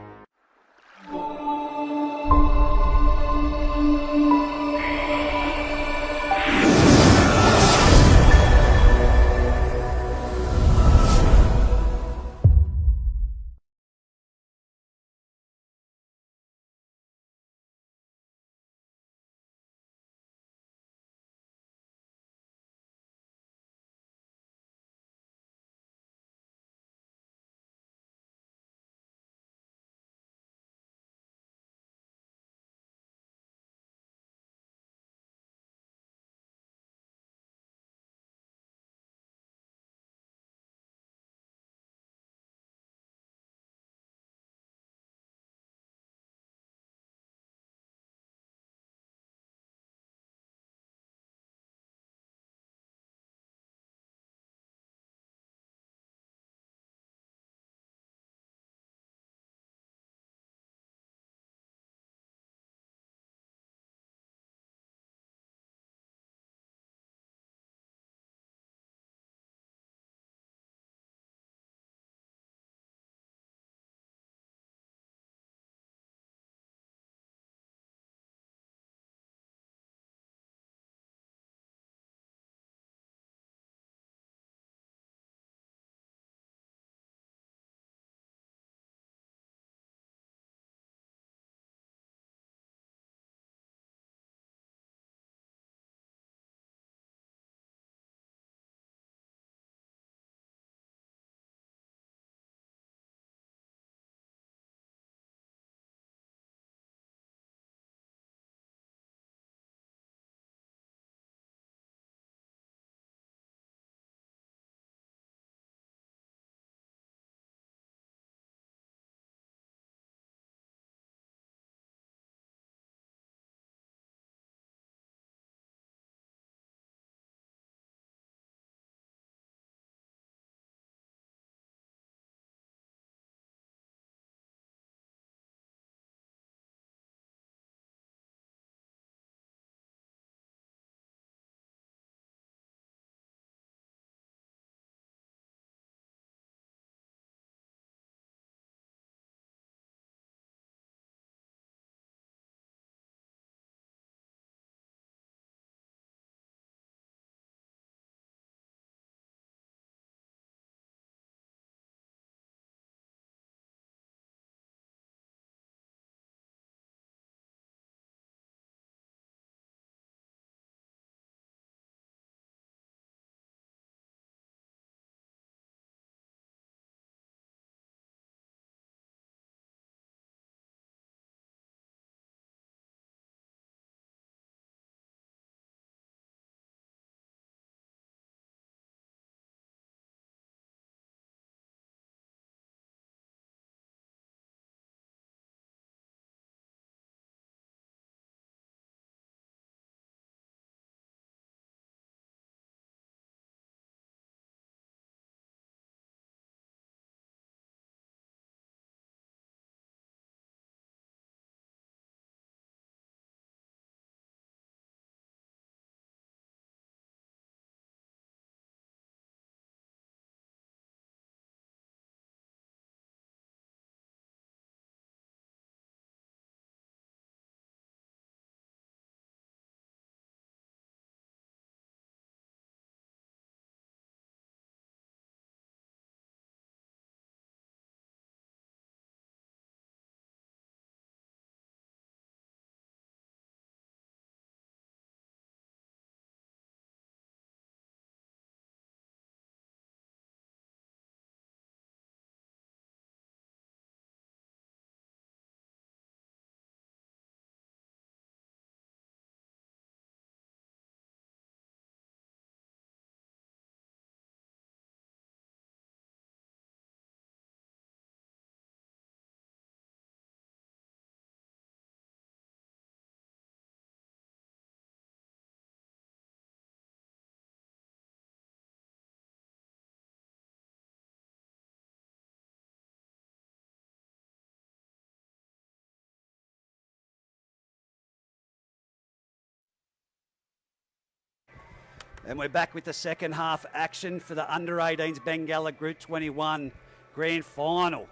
And we're back with the second half action for the under-18s Bengalla Group 21 Grand Final.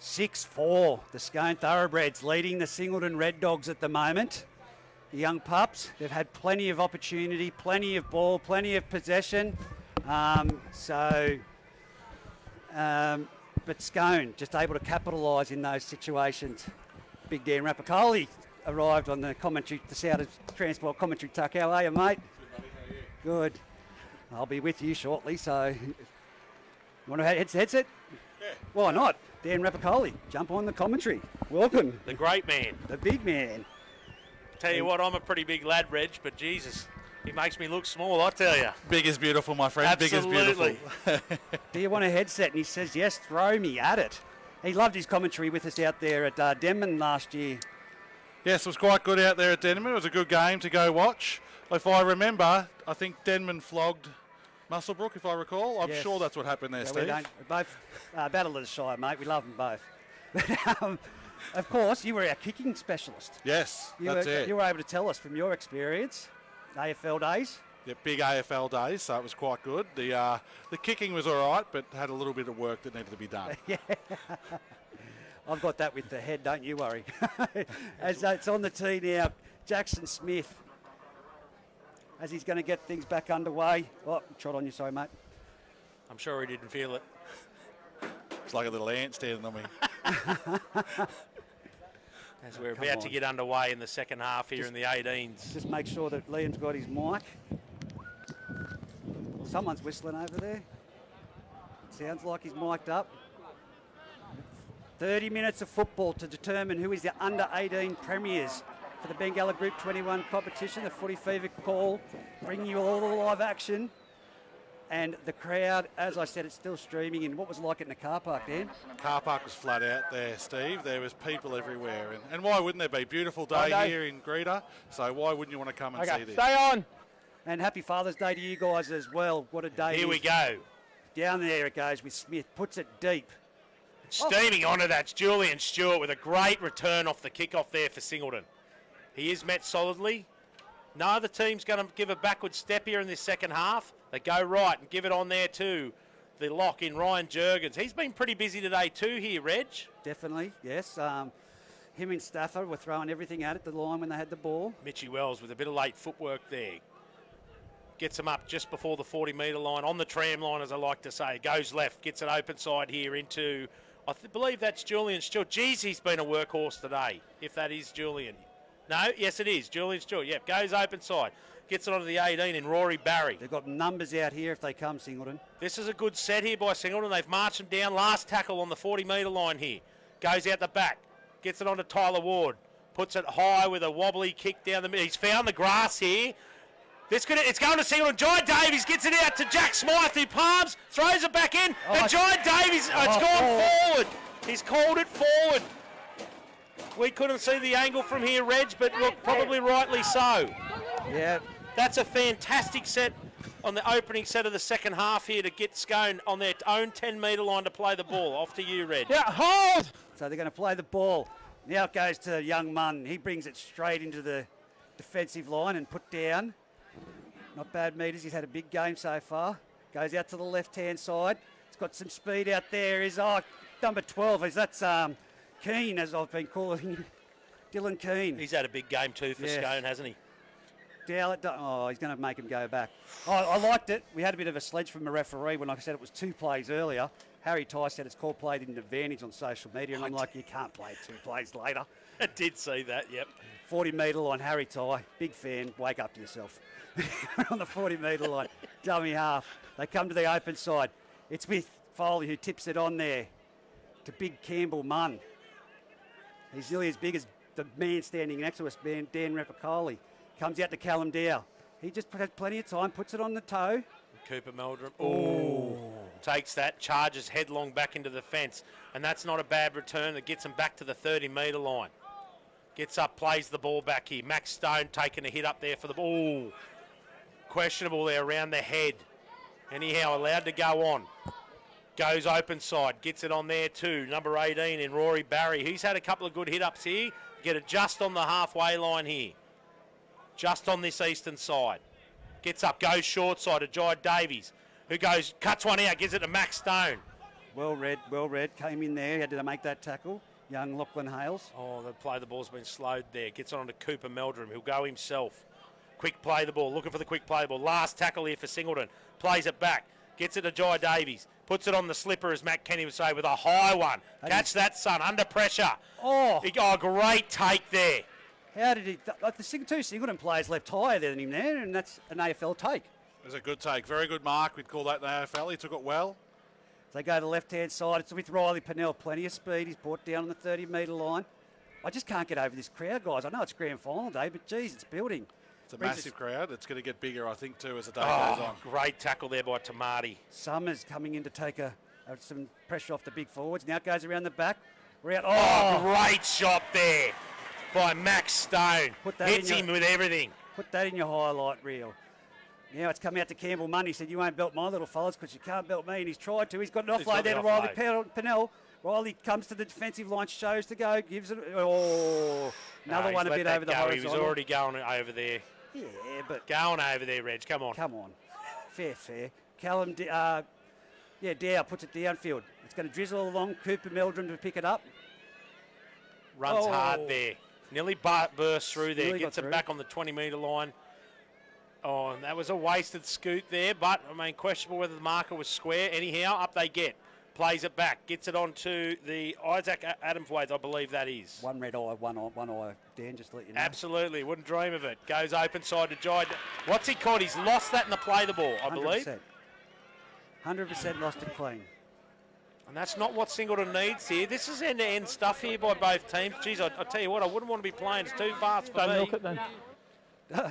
6-4, the Scone Thoroughbreds leading the Singleton Red Dogs at the moment. The young pups, they've had plenty of opportunity, plenty of ball, plenty of possession. But Scone just able to capitalise in those situations. Big Dan Rapicoli arrived on the commentary, the South Transport commentary tuck. How are you, mate? Good. I'll be with you shortly, so you want to headset? Yeah. Why not? Dan Rapicoli, jump on the commentary. Welcome. The great man. The big man. Tell you what, I'm a pretty big lad, Reg, but Jesus, he makes me look small, I tell you. Big is beautiful, my friend. Absolutely. Big is beautiful. Do you want a headset? And he says, yes, throw me at it. He loved his commentary with us out there at Denman last year. Yes, it was quite good out there at Denman. It was a good game to go watch. If I remember, I think Denman flogged Musselbrook, if I recall. I'm Yes. sure that's what happened there, Yeah, Steve. we're both battlers shy, mate. We love them both. Of course, you were our kicking specialist. Yes, You that's were, it. You were able to tell us from your experience, AFL days. Yeah, big AFL days, so it was quite good. The kicking was all right, but had a little bit of work that needed to be done. I've got that with the head, don't you worry. As it's on the tee now, Jackson Smith, as he's going to get things back underway. Oh, trot on you, sorry, mate. I'm sure he didn't feel it. It's like a little ant standing on me. As we're Come about to on. get underway in the second half here in the 18s. Just make sure that Liam's got his mic. Someone's whistling over there. Sounds like he's mic'd up. 30 minutes of football to determine who is the under-18 premiers for the Bengalla Group 21 competition. The Footy Fever call, bringing you all the live action. And the crowd, as I said, it's still streaming in. What was it like in the car park, Dan? Car park was flat out there, Steve. There was people everywhere. And why wouldn't there be? Beautiful day Okay. here in Greta, so why wouldn't you want to come and see Okay, this? stay on. And happy Father's Day to you guys as well. What a day. Here it we is. go. Down there it goes with Smith. Puts it deep. Steaming onto that's Julian Stewart with a great return off the kickoff there for Singleton. He is met solidly. No other team's going to give a backward step here in this second half. They go right and give it on there too. The lock in Ryan Jurgens. He's been pretty busy today too here, Reg. Definitely, yes. Him and Stafford were throwing everything at it, the line when they had the ball. Mitchie Wells with a bit of late footwork there. Gets him up just before the 40-metre line, on the tram line, as I like to say. Goes left, gets an open side here into, believe that's Julian Stewart. Geez, he's been a workhorse today, if that is Julian. No, yes it is, Julian Stewart. Yep, goes open side. Gets it onto the 18 in Rory Barry. They've got numbers out here if they come, Singleton. This is a good set here by Singleton. They've marched him down. Last tackle on the 40-metre line here. Goes out the back. Gets it onto Tyler Ward. Puts it high with a wobbly kick down the middle. He's found the grass here. It's going to Singleton. Giant Davies gets it out to Jack Smythe, who palms, throws it back in. And Giant Davies, it's gone forward. He's called it forward. We couldn't see the angle from here, Reg, but look, probably rightly so. Yeah, That's a fantastic set on the opening set of the second half here to get Scone on their own 10-metre line to play the ball. Off to you, Red. Yeah, hold. so they're going to play the ball. Now it goes to young Munn. He brings it straight into the defensive line and put down. Not bad metres. He's had a big game so far. Goes out to the left-hand side. He's got some speed out there. Is number 12. That's Keane, as I've been calling him. Dylan Keane. He's had a big game too for Yes. Scone, hasn't he? He's going to make him go back. I liked it. We had a bit of a sledge from the referee when I said it was 2 plays earlier. Harry Ty said it's called played in advantage on social media, and I'm like, you can't play 2 plays later. I did see that, yep. 40-metre line, Harry Ty, big fan, wake up to yourself. On the 40-metre line, dummy half. They come to the open side. It's with Foley who tips it on there to big Campbell Munn. He's nearly as big as the man standing next to us, Dan Rapicoli. Comes out to Callum Dow. He just had plenty of time, puts it on the toe. Cooper Meldrum. Ooh. Takes that, charges headlong back into the fence. And that's not a bad return that gets him back to the 30-metre line. Gets up, plays the ball back here. Max Stone taking a hit up there for the ball. Ooh. Questionable there around the head. Anyhow, allowed to go on. Goes open side, gets it on there too. Number 18 in Rory Barry. He's had a couple of good hit-ups here. Get it just on the halfway line here. Just on this eastern side. Gets up, goes short side to Jai Davies, who cuts one out, gives it to Max Stone. Well read. Came in there, had to make that tackle. Young Lachlan Hales. Oh, the ball's been slowed there. Gets on to Cooper Meldrum. He'll go himself. Quick play the ball. Looking for the quick play the ball. Last tackle here for Singleton. Plays it back. Gets it to Jai Davies. Puts it on the slipper, as Matt Kenny would say, with a high one. Catch that, son. Under pressure. Oh, Great take there. how did he... Like the two Singleton players left higher than him there, and that's an AFL take. It was a good take. Very good mark. We'd call that in the AFL. He took it well. They go to the left-hand side. It's with Riley Pennell. Plenty of speed. He's brought down on the 30-metre line. I just can't get over this crowd, guys. I know it's grand final day, but, geez, it's building. It's a massive crowd. It's going to get bigger, I think, too, as the day goes on. Great tackle there by Tamati. Summers coming in to take some pressure off the big forwards. Now it goes around the back. Great shot there by Max Stone. Hits him with everything. Put that in your highlight reel. Now it's come out to Campbell Munn. He said, you won't belt my little fellas because you can't belt me. And he's tried to. He's got an offload there to Riley Pennell. Riley comes to the defensive line, shows to go, gives it. Another one a bit over the horizontal. He was already going over there. Yeah, but... Going over there, Reg. Come on. Fair. Callum, Dow puts it downfield. It's going to drizzle along. Cooper Meldrum to pick it up. Runs hard there. Nearly bursts through there. Gets it back on the 20-metre line. Oh, and that was a wasted scoot there, but, questionable whether the marker was square. Anyhow, up they get. Plays it back. Gets it on to the Isaac Adamthwaite, I believe that is. One red eye, one eye. Dan, just to let you know. Absolutely. Wouldn't dream of it. Goes open side to Jai. What's he caught? He's lost that in the play the ball, I believe. 100% lost it clean. And that's not what Singleton needs here. This is end-to-end stuff here by both teams. Geez, I tell you what, I wouldn't want to be playing. It's too fast for me. Don't milk it then.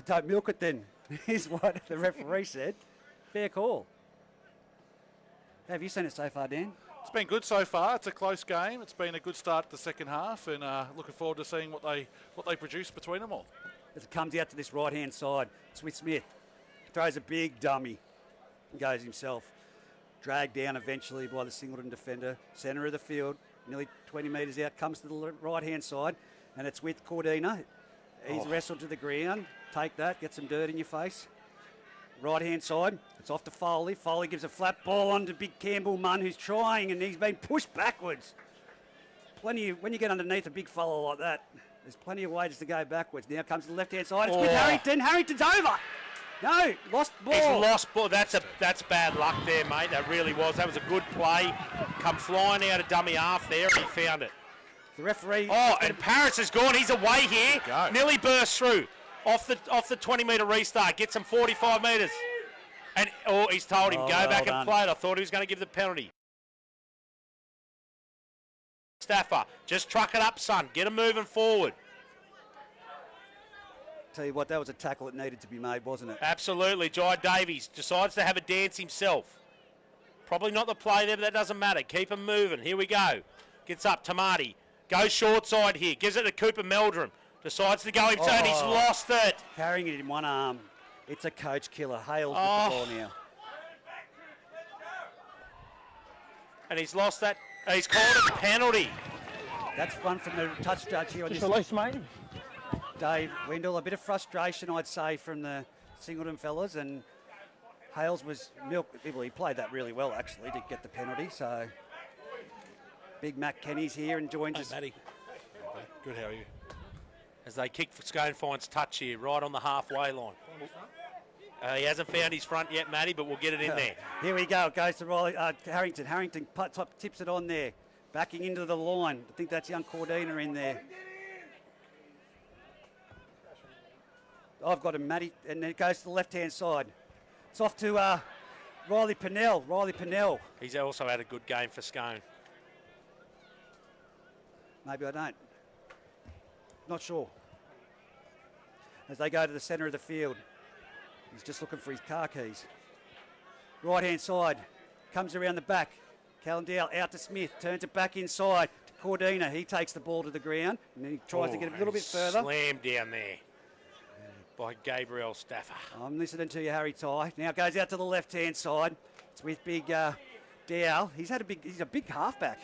Don't milk it then. Here's what the referee said. Fair call. Have you seen it so far, Dan? It's been good so far. It's a close game. It's been a good start to the second half, and looking forward to seeing what they produce between them all. As it comes out to this right-hand side, it's with Smith. Throws a big dummy. Goes himself. Dragged down eventually by the Singleton defender. Centre of the field, nearly 20 metres out, comes to the right-hand side, and it's with Cordina. He's wrestled to the ground. Take that, get some dirt in your face. Right-hand side, it's off to Foley. Foley gives a flat ball on to big Campbell Munn, who's trying, and he's been pushed backwards. When you get underneath a big fella like that, there's plenty of ways to go backwards. Now comes to the left-hand side. It's with Harrington. Harrington's over. No, lost ball. He's lost ball. That's bad luck there, mate. That really was. That was a good play. Come flying out of dummy half there, and he found it. The referee. Oh, and Paris has gone. He's away here. Nearly burst through. Off the 20-metre restart. Gets him 45 metres. And he's told him, go back and play it. I thought he was going to give the penalty. Staffer, just truck it up, son. Get him moving forward. Tell you what, that was a tackle that needed to be made, wasn't it? Absolutely. Jai Davies decides to have a dance himself. Probably not the play there, but that doesn't matter. Keep him moving. Here we go. Gets up, Tamati. Goes short side here. Gives it to Cooper Meldrum. Decides to go himself, and he's lost it. Carrying it in one arm. It's a coach killer. Hales with the ball now. And he's lost that. He's called a penalty. That's one from the touch judge here on this. Release, mate. Dave Wendell, a bit of frustration, I'd say, from the Singleton fellas, and Hales was he played that really well, actually, to get the penalty. So, Big Matt Kenny's here and joins us. Matty. Good, how are you? As they kick for Scone, finds touch here, right on the halfway line. He hasn't found his front yet, Matty, but we'll get it in there. Here we go. It goes to Riley, Harrington. Harrington tips it on there. Backing into the line. I think that's young Cordina in there. I've got him, Matty, and then it goes to the left-hand side. It's off to Riley Pennell. He's also had a good game for Scone. Maybe I don't. Not sure. As they go to the centre of the field. He's just looking for his car keys. Right-hand side. Comes around the back. Callendale out to Smith. Turns it back inside to Cordina. He takes the ball to the ground. And then he tries to get a little bit further. Slammed down there by Gabriel Staffer. I'm listening to you, Harry Ty. Now goes out to the left-hand side. It's with big Dow. He's a big halfback.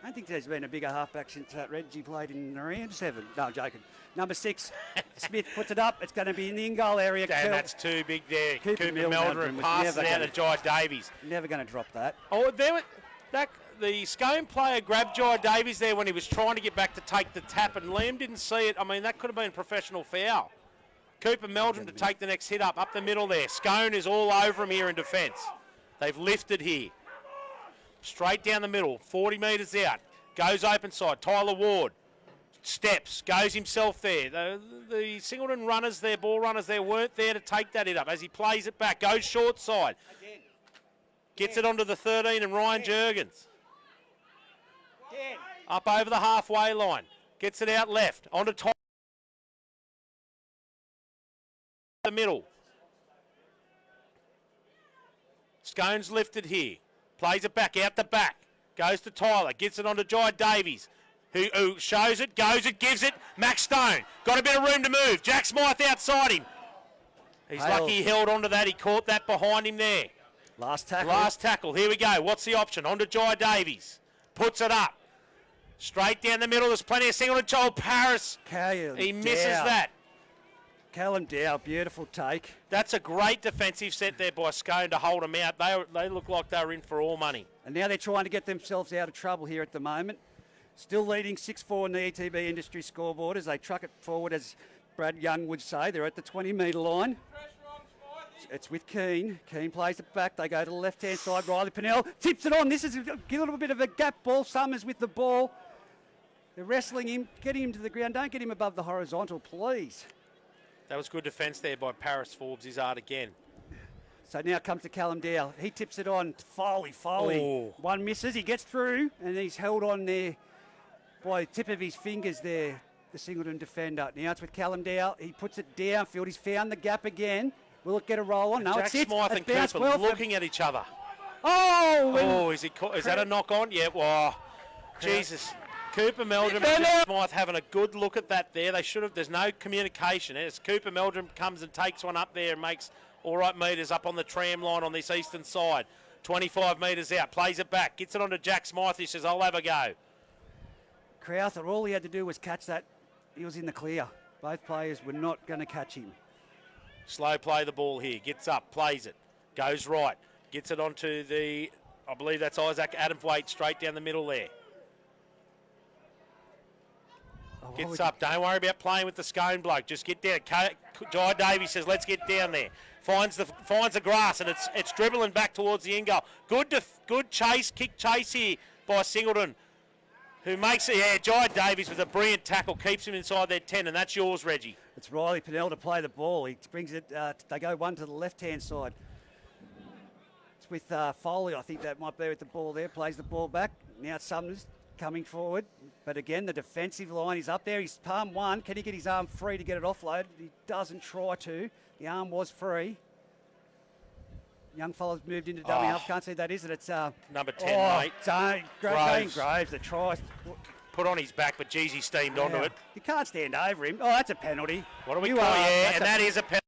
I don't think there's been a bigger halfback since Reggie played in round 7. No, I'm joking. Number 6, Smith puts it up. It's going to be in the in-goal area. Damn, that's too big there. Cooper Meldrum Meldrum passes out to Jai Davies. Never going to drop that. Oh, the Scone player grabbed Jai Davies there when he was trying to get back to take the tap, and Liam didn't see it. I mean, that could have been a professional foul. Cooper Meldrum to take the next hit up the middle there. Scone is all over him here in defence. They've lifted here. Straight down the middle, 40 metres out. Goes open side. Tyler Ward steps, goes himself there. The Singleton runners there, ball runners there, weren't there to take that hit up. As he plays it back, goes short side. Gets it onto the 13 and Ryan Jurgens. Up over the halfway line. Gets it out left. Onto top. The middle. Scone's lifted here. Plays it back, out the back. Goes to Tyler. Gets it onto Jai Davies, who shows it, goes it, gives it. Max Stone. Got a bit of room to move. Jack Smythe outside him. He's lucky he held onto that. He caught that behind him there. Last tackle. Last tackle. Here we go. What's the option? Onto Jai Davies. Puts it up. Straight down the middle. There's plenty of Singleton. Joel Paris. He misses that. Callum Dow, beautiful take. That's a great defensive set there by Scone to hold them out. They look like they were in for all money. And now they're trying to get themselves out of trouble here at the moment. Still leading 6-4 in the ETB industry scoreboard as they truck it forward, as Brad Young would say. They're at the 20-metre line. It's with Keane. Keane plays it back. They go to the left-hand side. Riley Pennell tips it on. This is a little bit of a gap ball. Summers with the ball. They're wrestling him, getting him to the ground. Don't get him above the horizontal, please. That was good defence there by Paris Forbes, Izzard again. So now comes to Callum Dow. He tips it on. Foley. Oh. One misses. He gets through, and he's held on there by the tip of his fingers there, the Singleton defender. Now it's with Callum Dow. He puts it downfield. He's found the gap again. Will it get a roll on? No, Jack it's it. Smythe and Cooper looking at each other. Is that a knock on? Yeah, wow. Jesus. Cooper Meldrum and Jack Smythe having a good look at that there. They should have. There's no communication. As Cooper Meldrum comes and takes one up there and makes all right metres up on the tram line on this eastern side. 25 metres out. Plays it back. Gets it onto Jack Smythe. He says, I'll have a go. Crowther, all he had to do was catch that. He was in the clear. Both players were not going to catch him. Slow play the ball here. Gets up. Plays it. Goes right. Gets it onto the, I believe that's Isaac Adamthwaite, straight down the middle there. Gets up. Don't worry about playing with the Scone bloke. Just get down. Jai Davies says, let's get down there. Finds the grass, and it's dribbling back towards the end goal. Good chase, kick chase here by Singleton, who makes it. Yeah, Jai Davies with a brilliant tackle, keeps him inside their 10, and that's yours, Reggie. It's Riley Pennell to play the ball. He brings it. They go one to the left-hand side. It's with Foley. I think that might be with the ball there. Plays the ball back. Now it's Summers coming forward. But again, the defensive line is up there. He's palm one. Can he get his arm free to get it offloaded? He doesn't try to. The arm was free. Young fella's moved into dummy half. Can't see that, is it? It's number 10, mate. Graves, the try. Put on his back, but geez, he steamed onto it. You can't stand over him. Oh, that's a penalty. What do we call it? Yeah, and that is a penalty.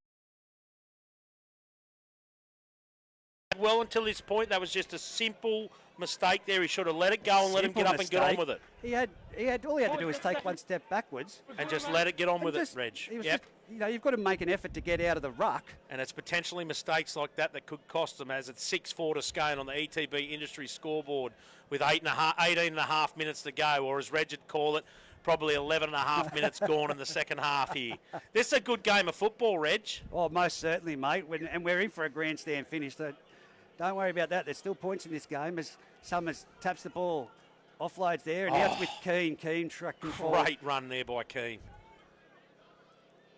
Well, until this point, that was just a simple mistake there. He should have let it go and let him get up and get on with it. All he had to do was take one step backwards and just let it get on with it, Reg. Yep. You've got to make an effort to get out of the ruck. And it's potentially mistakes like that could cost them, as it's 6-4 to Scone on the ETB industry scoreboard with 18 and a half minutes to go, or as Reg would call it, probably 11 and a half minutes gone in the second half here. This is a good game of football, Reg. Oh, most certainly, mate. And we're in for a grandstand finish. So don't worry about that. There's still points in this game as Summers taps the ball. Offloads there, and now it's with Keane. Keane tracking forward. Great run there by Keane.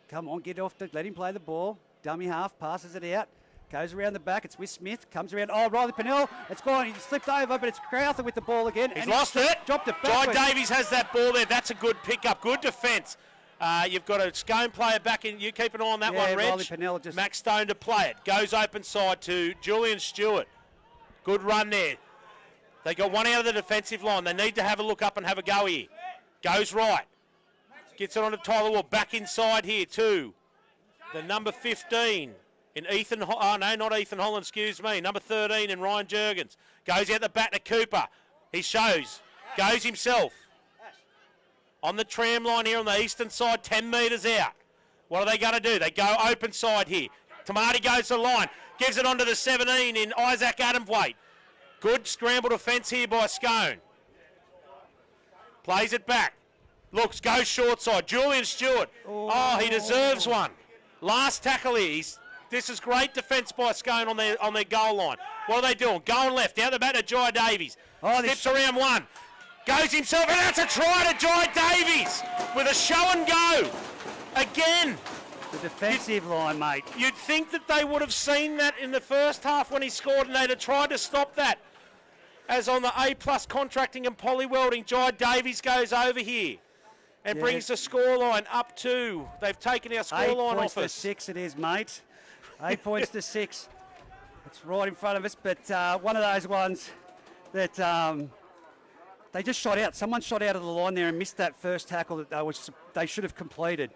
Come on, let him play the ball. Dummy half, passes it out. Goes around the back, it's with Smith. Comes around, Riley Pennell. It's gone, he slipped over, but it's Crowther with the ball again. He's lost it. Dropped it backwards. Jai Davies has that ball there. That's a good pickup, good defence. You've got a Scone player back in. You keep an eye on that one, Reg. Riley Pennell just... Max Stone to play it. Goes open side to Julian Stewart. Good run there. They got one out of the defensive line. They need to have a look up and have a go here. Goes right. Gets it on to Tyler Ward. Back inside here too. The number 15 in Ethan... Oh, no, not Ethan Holland, excuse me. Number 13 in Ryan Jurgens. Goes out the back to Cooper. He shows. Goes himself. On the tram line here on the eastern side, 10 metres out. What are they going to do? They go open side here. Tamati goes to the line. Gives it onto the 17 in Isaac Adamwaite. Good scramble defence here by Scone. Plays it back. Looks, goes short side. Julian Stewart. Oh, he deserves one. Last tackle here. This is great defence by Scone on their goal line. What are they doing? Going left, out the back to Jai Davies. Steps around one. Goes himself, and that's a try to Jai Davies with a show and go. Again. The defensive line, mate. You'd think that they would have seen that in the first half when he scored, and they'd have tried to stop that. As on the A-plus contracting and poly welding, Jai Davies goes over here and brings the scoreline up to. They've taken our scoreline off us. 8 points to 6 it is, mate. 8 points to 6. It's right in front of us, but one of those ones that they just shot out. Someone shot out of the line there and missed that first tackle that they should have completed.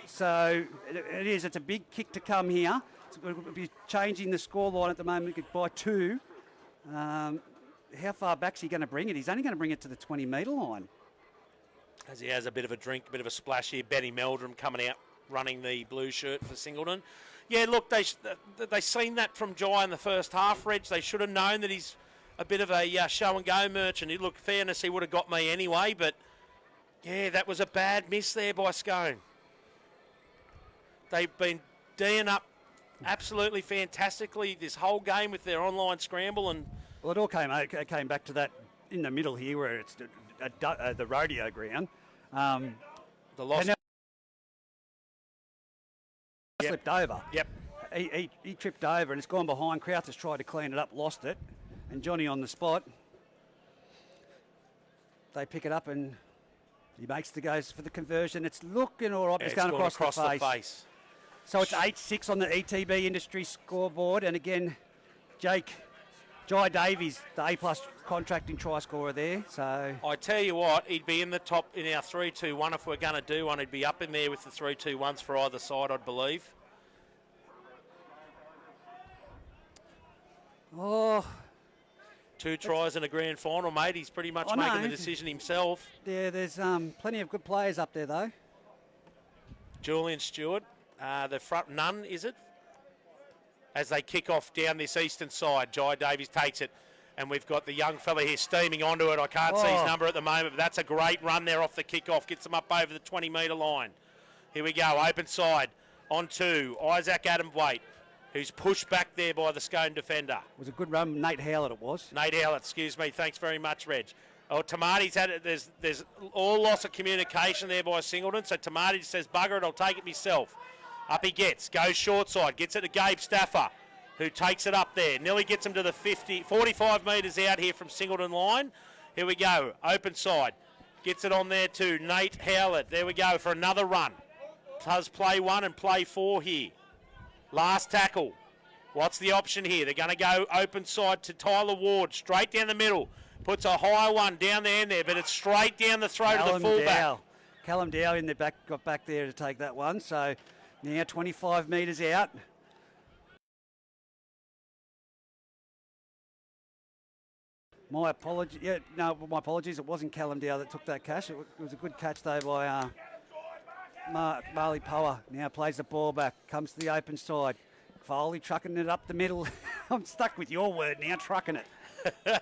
So it is. It's a big kick to come here. We'll be changing the scoreline at the moment by 2. How far back's he going to bring it? He's only going to bring it to the 20-metre line. As he has a bit of a drink, a bit of a splash here. Benny Meldrum coming out, running the blue shirt for Singleton. Yeah, look, they seen that from Jai in the first half, Reg. They should have known that he's a bit of a show-and-go merchant. Look, fairness, he would have got me anyway, but, yeah, that was a bad miss there by Scone. They've been D'ing up absolutely fantastically this whole game with their online scramble. And well, it all came back to that in the middle here where it's the rodeo ground. The loss. Slipped over. Yep. He tripped over and it's gone behind. Krauth has tried to clean it up, lost it. And Johnny on the spot. They pick it up and he makes the goes for the conversion. It's looking all right. It's going across the face. So it's 8-6 on the ETB Industry scoreboard. And again, Jai Davies, the A-plus contracting try scorer there. So I tell you what, he'd be in the top in our 3-2-1 if we're going to do one. He'd be up in there with the 3-2-1s for either side, I'd believe. Oh. 2 tries in a grand final, mate. He's pretty much making the decision himself. Yeah, there's plenty of good players up there, though. Julian Stewart, the front none, is it? As they kick off down this eastern side, Jai Davies takes it, and we've got the young fella here steaming onto it. I can't see his number at the moment, but that's a great run there off the kick-off. Gets them up over the 20-metre line. Here we go, open side, on 2, Isaac Adamwaite, who's pushed back there by the Scone defender. It was a good run, Nate Howlett it was. Nate Howlett, excuse me, thanks very much, Reg. Oh, Tamati's had it, there's all loss of communication there by Singleton, so Tamati says, bugger it, I'll take it myself. Up he gets, goes short side, gets it to Gabe Stafford, who takes it up there. Nearly gets him to the 45 metres out here from Singleton line. Here we go, open side. Gets it on there to Nate Howlett. There we go for another run. Does play 1 and play 4 here. Last tackle. What's the option here? They're going to go open side to Tyler Ward, straight down the middle. Puts a high one down the end there, but it's straight down the throat of the fullback. Callum Dow in the back, got back there to take that one. So now 25 metres out. My apologies. Yeah, no, my apologies. It wasn't Callum Dow that took that catch. It was a good catch though by Marley Power. Now plays the ball back, comes to the open side. Foley trucking it up the middle. I'm stuck with your word now, trucking it.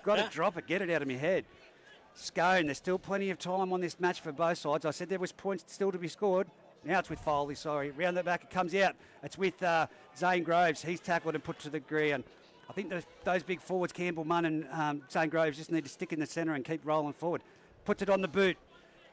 Got to drop it, get it out of my head. Scone, there's still plenty of time on this match for both sides. I said there was points still to be scored. Now it's with Foley, sorry. Round the back, it comes out. It's with Zane Groves. He's tackled and put to the ground. I think those big forwards, Campbell, Munn and Zane Groves, just need to stick in the centre and keep rolling forward. Puts it on the boot.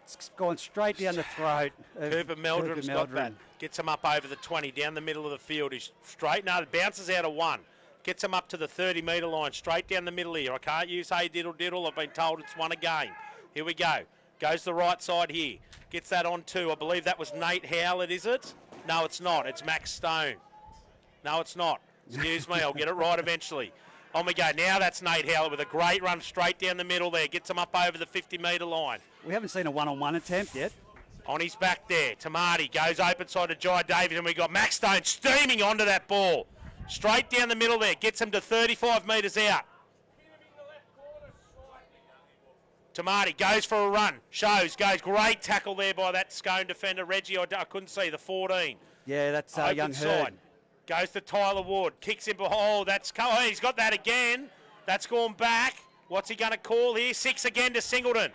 It's gone straight down the throat. Cooper Meldrum's got that. Gets him up over the 20, down the middle of the field. He's straight. No, it bounces out of 1. Gets him up to the 30-metre line, straight down the middle here. I can't use hey diddle diddle. I've been told it's won a game. Here we go. Goes the right side here. Gets that on 2. I believe that was Nate Howlett, is it? No, it's not. It's Max Stone. No, it's not. Excuse me. I'll get it right eventually. On we go. Now that's Nate Howlett with a great run straight down the middle there. Gets him up over the 50-metre line. We haven't seen a one-on-one attempt yet. On his back there, Tamati goes open side to Jai Davies, and we got Max Stone steaming onto that ball. Straight down the middle there, gets him to 35 metres out. Tamati goes for a run. Goes. Great tackle there by that Scone defender. Reggie, I couldn't see the 14. Yeah, that's Open young side. Hurd. Goes to Tyler Ward. Kicks him behind. Oh, he's got that again. That's gone back. What's he going to call here? 6 again to Singleton.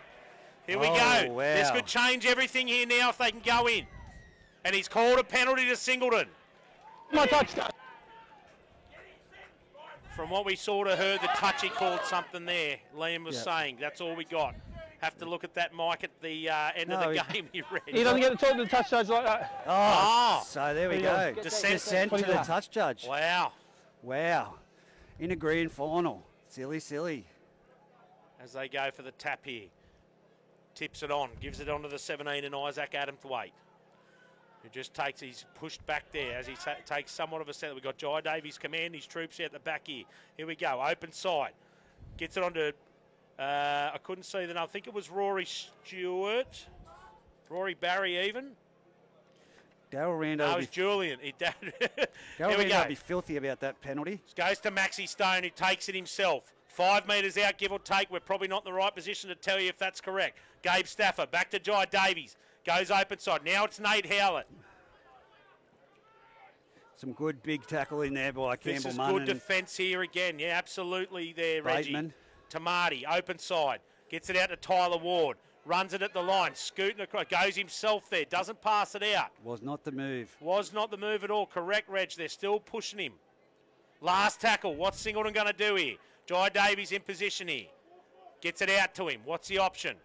Here we go. Wow. This could change everything here now if they can go in. And he's called a penalty to Singleton. My touchdown. From what we sort of heard, the touch, he called something there. Liam was saying. That's all we got. Have to look at that mic at the end of the game. He read. He doesn't get to talk to the touch judge like that. Oh, so there we go. Descent to the touch judge. Wow. Wow. In a grand final. Silly. As they go for the tap here. Tips it on. Gives it on to the 17 and Isaac Adamthwaite. Who just takes, he's pushed back there as he takes somewhat of a set. We've got Jai Davies command his troops out the back here. Here we go, open side. Gets it onto, I couldn't see the name. I think it was Rory Stewart. Rory Barry even. Darryl Rando. No, it was Julian. Darryl Rando will be filthy about that penalty. Goes to Maxi Stone, who takes it himself. 5 metres out, give or take. We're probably not in the right position to tell you if that's correct. Gabe Stafford, back to Jai Davies. Goes open side. Now it's Nate Howlett. Some good big tackle in there by Campbell This is Munn good defence here again. Yeah, absolutely there, Reggie. Bateman. Tamati, open side. Gets it out to Tyler Ward. Runs it at the line. Scooting across. Goes himself there. Doesn't pass it out. Was not the move. Was not the move at all. Correct, Reg. They're still pushing him. Last tackle. What's Singleton going to do here? Jai Davies in position here. Gets it out to him. What's the option?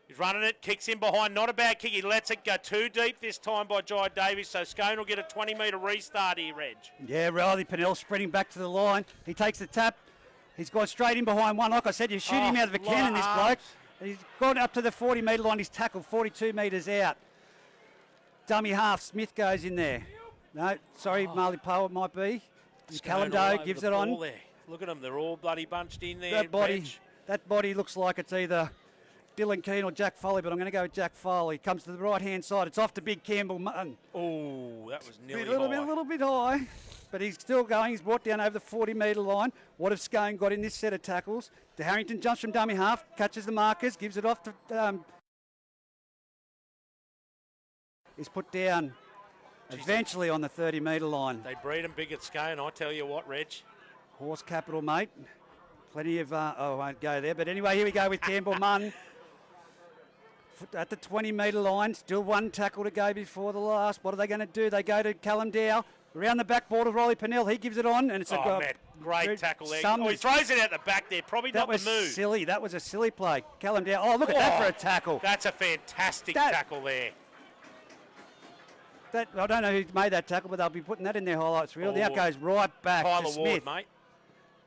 He's running it, kicks in behind, not a bad kick. He lets it go too deep this time by Jai Davies, so Scone will get a 20-metre restart here, Reg. Yeah, Riley Pennell spreading back to the line. He takes the tap. He's gone straight in behind one. Like I said, you shoot him out of a cannon, this bloke. He's gone up to the 40-metre line. He's tackled 42 metres out. Dummy half, Smith goes in there. No, sorry, Marley Power might be. Callum gives it on. There. Look at them, they're all bloody bunched in there, That body looks like it's either Dylan Keane or Jack Foley, but I'm going to go with Jack Foley. Comes to the right-hand side. It's off to big Campbell Munn. Oh, that was nearly a little bit high, but he's still going. He's brought down over the 40-metre line. What have Scone got in this set of tackles? De Harrington jumps from dummy half, catches the markers, gives it off to... is put down eventually on the 30-metre line. They breed them big at Scone, I tell you what, Reg. Horse capital, mate. Plenty of... I won't go there. But anyway, here we go with Campbell Munn. At the 20-metre line, still one tackle to go before the last. What are they going to do? They go to Callum Dow. Around the backboard of Riley Pennell. He gives it on, and it's a great tackle there. He throws it out the back there. Probably not the move. That was silly. That was a silly play. Callum Dow. Oh, look at that for a tackle. That's a fantastic tackle there. I don't know who made that tackle, but they'll be putting that in their highlights reel. Now it goes right back to Smith. Ward, mate.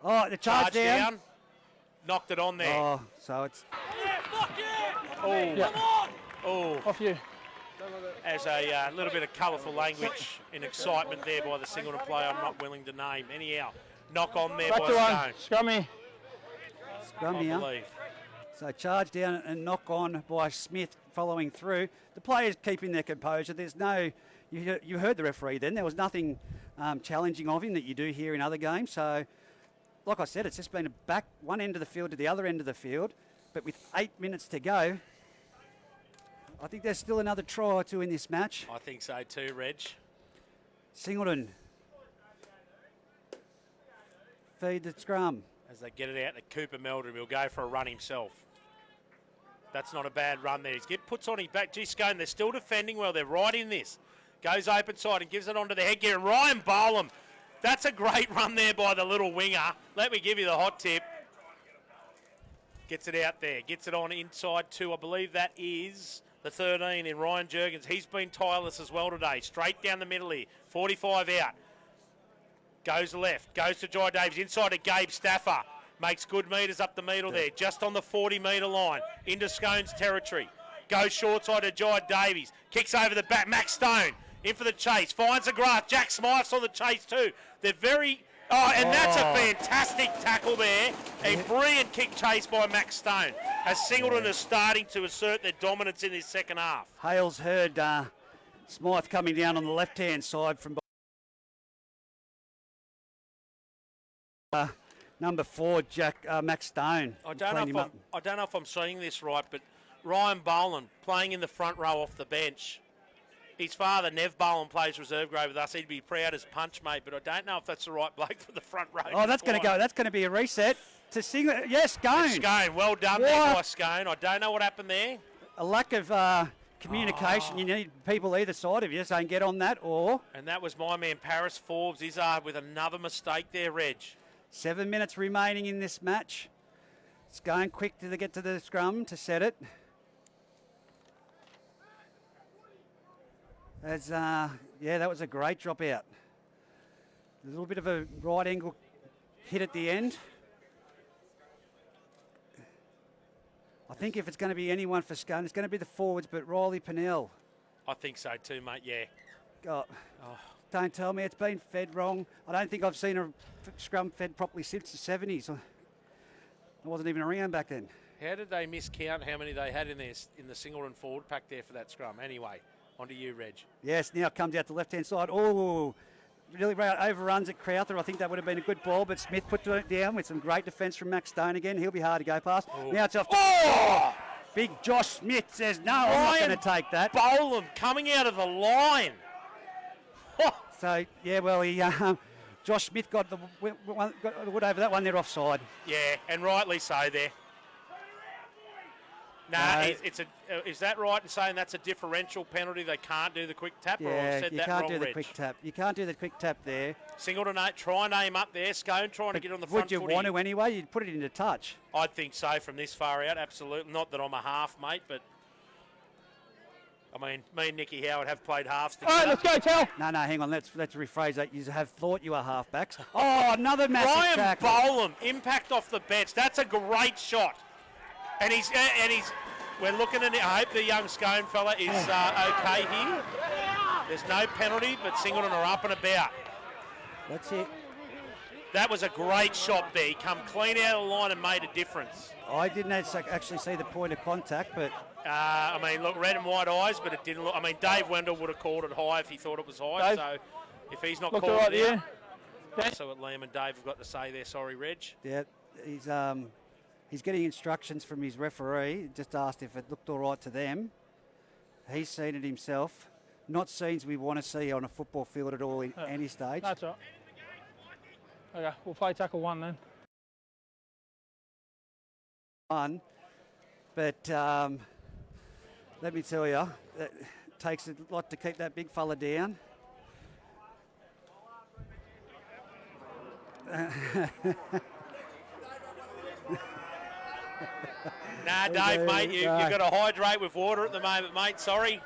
Oh, the charge down. Knocked it on there. Oh, so it's... Oh, off you. As a little bit of colourful language and excitement there by the Singleton player I'm not willing to name. Anyhow, knock on there Back by to Scone. one. Scrum I here. believe. So charge down and knock on by Smith following through. The players keeping their composure. There's no... You heard the referee then. There was nothing challenging of him that you do here in other games. So, like I said, it's just been a back one end of the field to the other end of the field. But with 8 minutes to go, I think there's still another try or two in this match. I think so too, Reg. Singleton. Feed the scrum. As they get it out to Cooper Meldrum, he'll go for a run himself. That's not a bad run there. He puts on his back. Gee, Scone, they're still defending well. They're right in this. Goes open side and gives it onto the headgear. And Ryan Bolam, that's a great run there by the little winger. Let me give you the hot tip. Gets it out there. Gets it on inside two. I believe that is the 13 in Ryan Jurgens. He's been tireless as well today. Straight down the middle here. 45 out. Goes left. Goes to Jai Davies. Inside to Gabe Stafford. Makes good metres up the middle there. Just on the 40-metre line. Into Scone's territory. Goes short side to Jai Davies. Kicks over the back. Max Stone in for the chase. Finds the grass. Jack Smythe's on the chase too. They're very... that's a fantastic tackle there. A brilliant kick chase by Max Stone. As Singleton is starting to assert their dominance in this second half. Hales heard Smythe coming down on the left-hand side from... number 4, Max Stone. I don't know if I'm seeing this right, but Ryan Boland playing in the front row off the bench. His father, Nev Boland, plays reserve grade with us. He'd be proud as punch, mate, but I don't know if that's the right bloke for the front row. Oh, that's going to go. That's going to be a reset to Singleton. Yes, Scone. Scone, well done there by Scone. I don't know what happened there. A lack of communication. You need people either side of you saying get on that or... And that was my man, Paris Forbes, Izzard, with another mistake there, Reg. 7 minutes remaining in this match. It's going quick to get to the scrum to set it. That was a great drop out. A little bit of a right angle hit at the end. I think if it's going to be anyone for Scone, it's going to be the forwards, but Riley Pennell. I think so too, mate, yeah. Don't tell me it's been fed wrong. I don't think I've seen a scrum fed properly since the 70s. I wasn't even around back then. How did they miscount how many they had in the Singleton forward pack there for that scrum? Anyway, on to you, Reg. Yes, now it comes out the left-hand side. Oh, really overruns at Crowther. I think that would have been a good ball, but Smith put it down with some great defence from Max Stone again. He'll be hard to go past. Oh. Now it's off. Big Josh Smith says, no, I'm not going to take that. Boland coming out of the line. So, Josh Smith got the wood over that one. They're offside. Yeah, and rightly so there. Is that right in saying that's a differential penalty? They can't do the quick tap, or I've said that wrong, you can't do the Reg? quick tap. You can't do the quick tap there. Singleton, try and aim up there. Scone trying to get on the front Would you footy. want to anyway? You'd put it into touch. I'd think so from this far out, absolutely. Not that I'm a half, mate, but... I mean, me and Nicky Howard have played halves together. All right, let's go, Tal. No, hang on. Let's rephrase that. You have thought you were halfbacks. Oh, another massive Ryan tackle. Boland, impact off the bench. That's a great shot. And he's we're looking at it. I hope the young Scone fella is okay here. There's no penalty, but Singleton are up and about. That's it. That was a great shot there. He come clean out of the line and made a difference. I didn't actually see the point of contact, but... look, red and white eyes, but it didn't look... Dave Wendell would have called it high if he thought it was high, Dave, so if he's not looked called right it there. That's what Liam and Dave have got to say there. Sorry, Reg. Yeah, he's getting instructions from his referee. Just asked if it looked all right to them. He's seen it himself. Not scenes we want to see on a football field at all in any stage. That's right. Okay, we'll play tackle 1 then. But let me tell you, it takes a lot to keep that big fella down. Nah, Dave, mate, you've got to hydrate with water at the moment, mate. Sorry.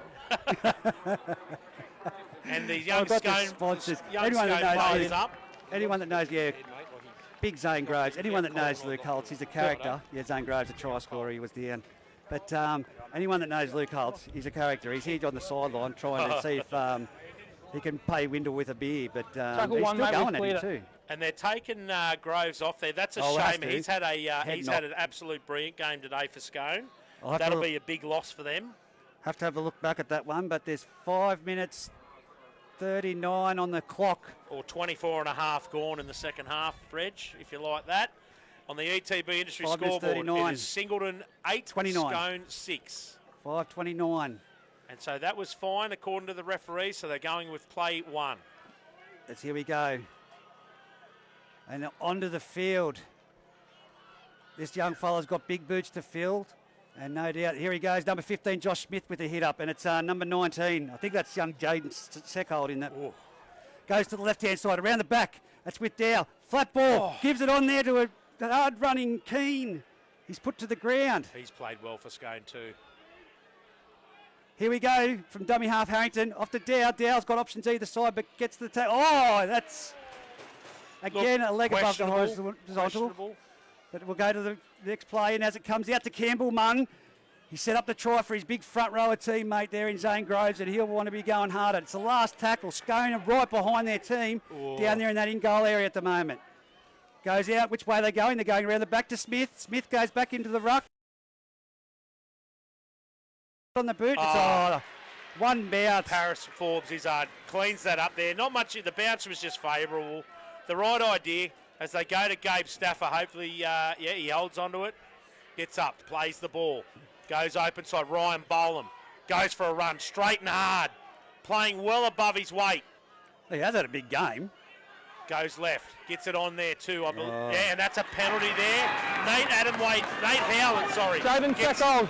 And these young Scone sponsors. Anyone that knows, big Zane Groves. Anyone that knows Luke Holtz, he's a character. Yeah, Zane Groves, a try scorer, he was down. But anyone that knows Luke Holtz, he's a character. He's here on the sideline trying to see if he can pay Windle with a beer. But he's still going at him too. And they're taking Groves off there. That's a shame. He's had an absolute brilliant game today for Scone. That'll be a big loss for them. Have to have a look back at that one, but there's 5 minutes 39 on the clock. Or 24 and a half gone in the second half, Reg, if you like that. On the ETB Industry scoreboard, it is Singleton 8, 29. Scone 6. 5:29. And so that was fine according to the referee, so they're going with play 1. Here we go. And onto the field. This young fella's got big boots to fill. And no doubt, here he goes, number 15, Josh Smith with the hit up. And it's number 19. I think that's young Jaden Seckhold in that. Ooh. Goes to the left-hand side, around the back. That's with Dow. Flat ball. Gives it on there to a hard-running Keane. He's put to the ground. He's played well for Scone too. Here we go from dummy half Harrington. Off to Dow. Dow's got options either side, but gets the tackle. Oh, that's, again, a leg above the horizontal. But we'll go to the next play, and as it comes out to Campbell Munn, he set up the try for his big front rower teammate there in Zane Groves, and he'll want to be going harder. It's the last tackle. Scone are right behind their team down there in that in-goal area at the moment. Goes out. Which way are they going? They're going around the back to Smith. Smith goes back into the ruck. On the boot. It's one bounce. Paris Forbes cleans that up there. Not much. The bounce was just favourable. The right idea. as they go to Gabe Stafford. Hopefully, he holds onto it. Gets up, plays the ball. Goes open side, Ryan Bolam. Goes for a run, straight and hard. Playing well above his weight. He has had a big game. Goes left, gets it on there too, I believe. Yeah, and that's a penalty there. Nate Howard, sorry. Jaden Seckold.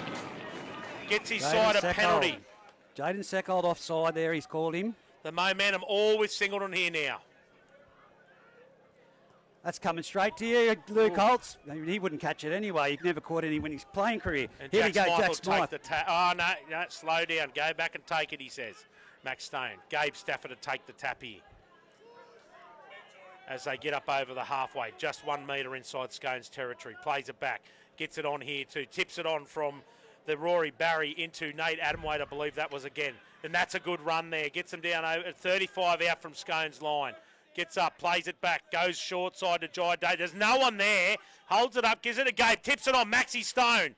Gets his Jaden side a Seckold. penalty. Jaden Seckold offside there, he's called him. The momentum all with Singleton here now. That's coming straight to you, Luke Holtz. He wouldn't catch it anyway. He never caught any in his playing career. And Here we go, Smythe Jack will Smythe. take the oh, no, slow down. Go back and take it, he says. Max Stone. Gabe Stafford to take the tap here. As they get up over the halfway, just 1 metre inside Scone's territory. Plays it back, gets it on here too. Tips it on from the Rory Barry into Nate Adamwaite, I believe that was again. And that's a good run there. Gets them down over 35 out from Scone's line. Gets up, plays it back, goes short side to Jai Day. There's no one there. Holds it up, gives it a Gabe, tips it on Maxi Stone.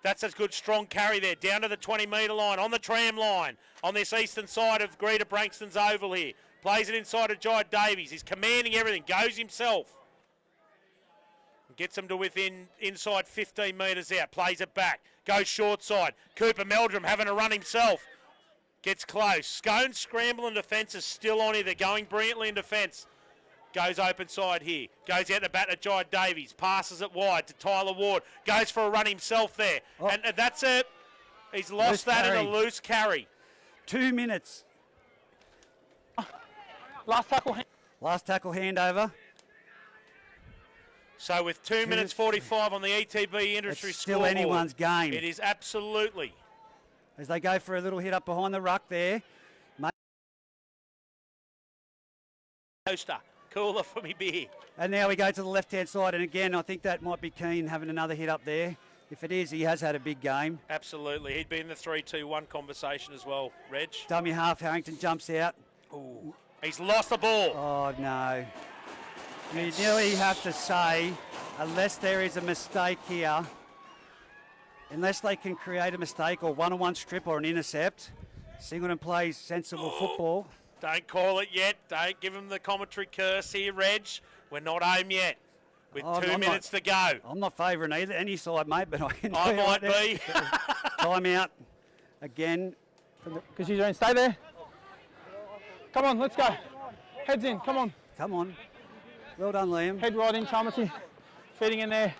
That's a good strong carry there, down to the 20 metre line, on the tram line, on this eastern side of Greta Brankston's oval here. Plays it inside of Jai Davies. He's commanding everything, goes himself. Gets them to within inside 15 metres out, plays it back, goes short side. Cooper Meldrum having a run himself. Gets close. Scone scrambling defence is still on here. They're going brilliantly in defence. Goes open side here. Goes out the bat to Jai Davies. Passes it wide to Tyler Ward. Goes for a run himself there. Oh. And that's it. He's lost Loose that carry. in a loose carry. 2 minutes. Last tackle. Last tackle handover. So with 2 minutes 45 on the ETB industry It's still scoreboard, anyone's game. It is absolutely. As they go for a little hit up behind the ruck there. Coaster. Cooler for me beer. And now we go to the left-hand side. And again, I think that might be Keane having another hit up there. If it is, he has had a big game. Absolutely. He'd be in the 3-2-1 conversation as well, Reg. Dummy half, Harrington jumps out. Ooh. He's lost the ball. Oh, no. You nearly have to say, unless there is a mistake here, unless they can create a mistake or one-on-one strip or an intercept, Singleton plays sensible football. Don't call it yet. Don't give him the commentary curse here, Reg. We're not home yet. With Oh, 2 I'm minutes to go. I'm not favouring any side, mate, but I Might be. Time out again. Because you don't stay there. Come on, let's go. Heads in, come on. Come on. Well done, Liam. Head right in, Chalmers. Feeding in there.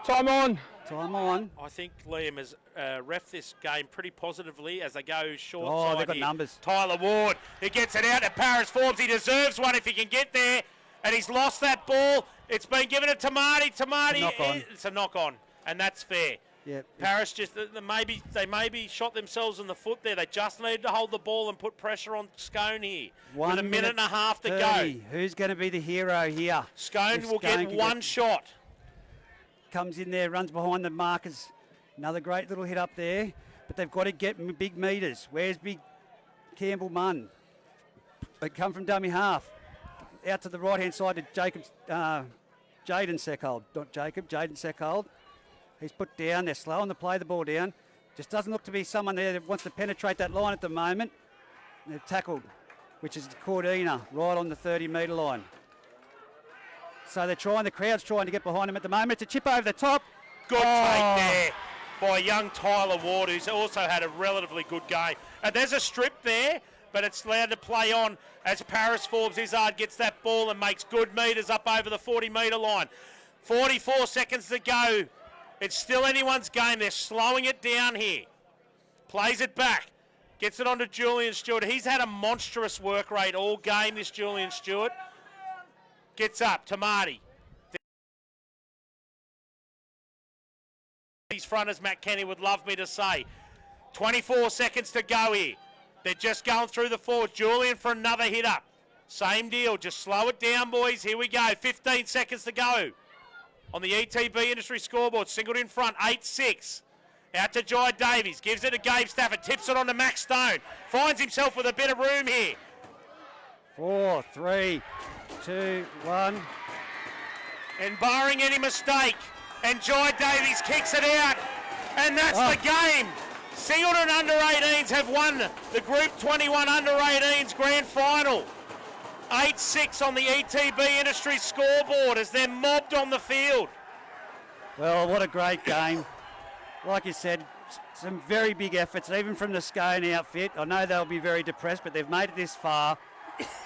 Time on. Time on. I think Liam has ref this game pretty positively as they go short Oh, side they've got here. numbers. Tyler Ward, he gets it out to Paris Forbes. He deserves one if he can get there. And he's lost that ball. It's been given to Tamati. It's a knock on. And that's fair. Yeah. Paris just, they maybe shot themselves in the foot there. They just needed to hold the ball and put pressure on Scone here. With a minute and a half to 30. go. Who's going to be the hero here? Scone If will Scone get can one shot. Comes in there, runs behind the markers. Another great little hit up there. But they've got to get big metres. Where's big Campbell Munn? They come from dummy half. Out to the right-hand side to Jaden Seckold. Not Jacob, Jaden Seckold. He's put down. They're slow on the play, the ball down. Just doesn't look to be someone there that wants to penetrate that line at the moment. They've tackled, which is Cordina, right on the 30-metre line. So they're trying, the crowd's trying to get behind him at the moment. It's a chip over the top. Good take there by young Tyler Ward, who's also had a relatively good game. And there's a strip there, but it's allowed to play on as Paris Forbes Izzard gets that ball and makes good metres up over the 40-metre line. 44 seconds to go. It's still anyone's game. They're slowing it down here. Plays it back. Gets it onto Julian Stewart. He's had a monstrous work rate all game, this Julian Stewart. Gets up to Marty. His front, as Matt Kenny would love me to say. 24 seconds to go here. They're just going through the forward. Julian for another hit up. Same deal. Just slow it down, boys. Here we go. 15 seconds to go. On the ETB industry scoreboard, Singleton in front, 8-6. Out to Jai Davies, gives it to Gabe Stafford, tips it on to Max Stone. Finds himself with a bit of room here. 4, 3, 2, 1. And barring any mistake, and Jai Davies kicks it out. And that's the game. Singleton under-18s have won the Group 21 under-18s grand final. 8-6 on the ETB Industries scoreboard as they're mobbed on the field. Well, what a great game. Like you said, some very big efforts, even from the Scone outfit. I know they'll be very depressed, but they've made it this far.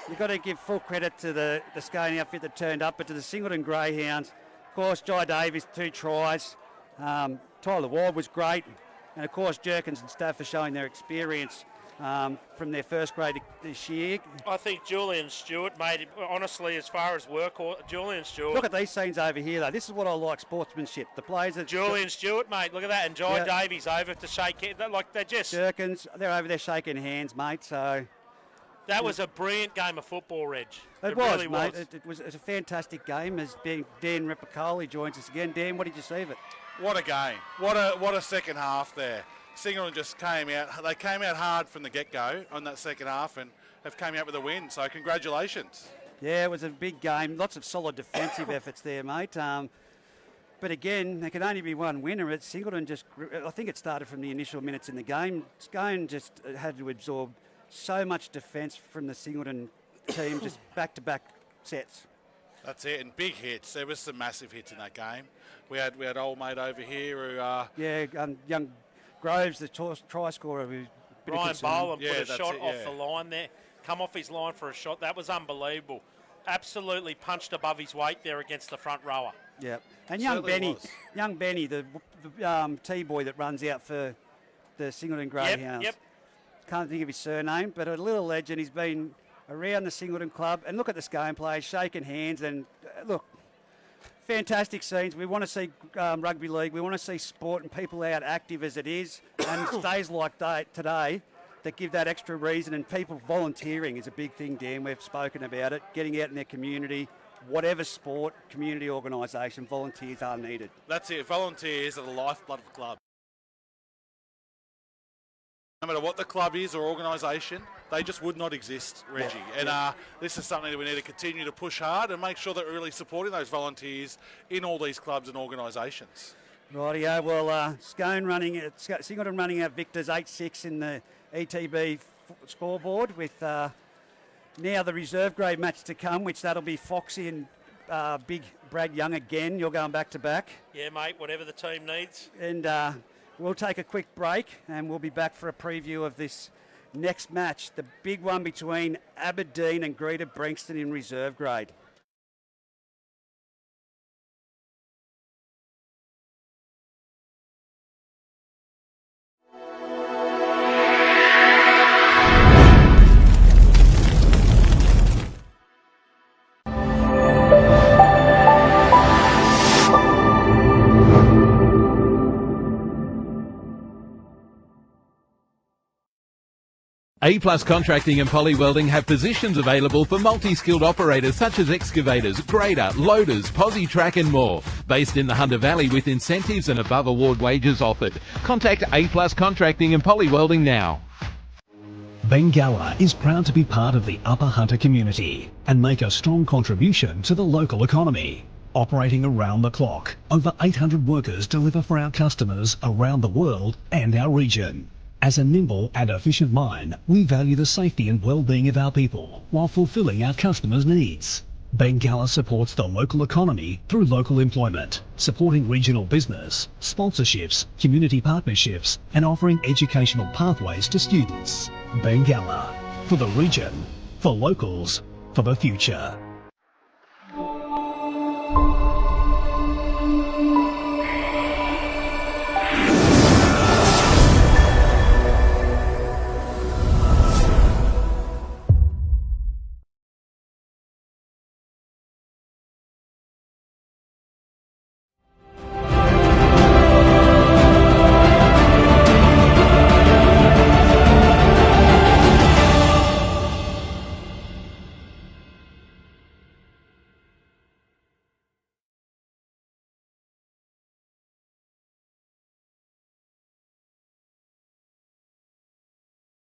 You've got to give full credit to the Scone outfit that turned up, but to the Singleton Greyhounds, of course, Jai Davies, 2 tries. Tyler Ward was great. And, of course, Jerkins and Staff are showing their experience from their first grade this year. I think Julian Stewart made it, honestly, as far as work, Julian Stewart. Look at these scenes over here, though. This is what I like, sportsmanship. The players that... Julian Stewart, mate, look at that. And Jai Davies over to shake it. Like, they're just... Jerkins, they're over there shaking hands, mate, so... That was a brilliant game of football, Reg. It was, really mate. It was a fantastic game. As Dan Repicoli joins us again. Dan, what did you see of it? What a game. What a second half there. Singleton just came out. They came out hard from the get-go on that second half and have come out with a win. So congratulations. Yeah, it was a big game. Lots of solid defensive efforts there, mate. But again, there can only be one winner. Singleton just, I think it started from the initial minutes in the game. Scone just had to absorb so much defence from the Singleton team, just back-to-back sets. That's it, and big hits. There was some massive hits in that game. We had old mate over here who... young Groves, the try scorer. Ryan Boland put a shot off the line there. Come off his line for a shot. That was unbelievable. Absolutely punched above his weight there against the front rower. Yeah, and young Benny, the T-boy that runs out for the Singleton Greyhounds. Yep. Can't think of his surname, but a little legend. He's been around the Singleton club, and look at the Scone players shaking hands, and look, fantastic scenes. We want to see rugby league. We want to see sport and people out active as it is, and days like today that give that extra reason, and people volunteering is a big thing, Dan. We've spoken about it, getting out in their community. Whatever sport, community organisation, volunteers are needed. That's it. Volunteers are the lifeblood of the club. No matter what the club is or organisation, they just would not exist, Reggie. And this is something that we need to continue to push hard and make sure that we're really supporting those volunteers in all these clubs and organisations. Rightio. Well, Singleton running out victors 8-6 in the ETB scoreboard with now the reserve grade match to come, which that'll be Foxy and Big Brad Young again. You're going back to back. Yeah, mate, whatever the team needs. And we'll take a quick break and we'll be back for a preview of this next match, the big one between Aberdeen and Greater Branxton in reserve grade. A-Plus Contracting and Poly Welding have positions available for multi-skilled operators such as excavators, grader, loaders, posi track and more. Based in the Hunter Valley with incentives and above award wages offered. Contact A-Plus Contracting and Poly Welding now. Bengalla is proud to be part of the Upper Hunter community and make a strong contribution to the local economy. Operating around the clock, over 800 workers deliver for our customers around the world and our region. As a nimble and efficient mine, we value the safety and well-being of our people while fulfilling our customers' needs. Bengalla supports the local economy through local employment, supporting regional business, sponsorships, community partnerships, and offering educational pathways to students. Bengalla, for the region, for locals, for the future.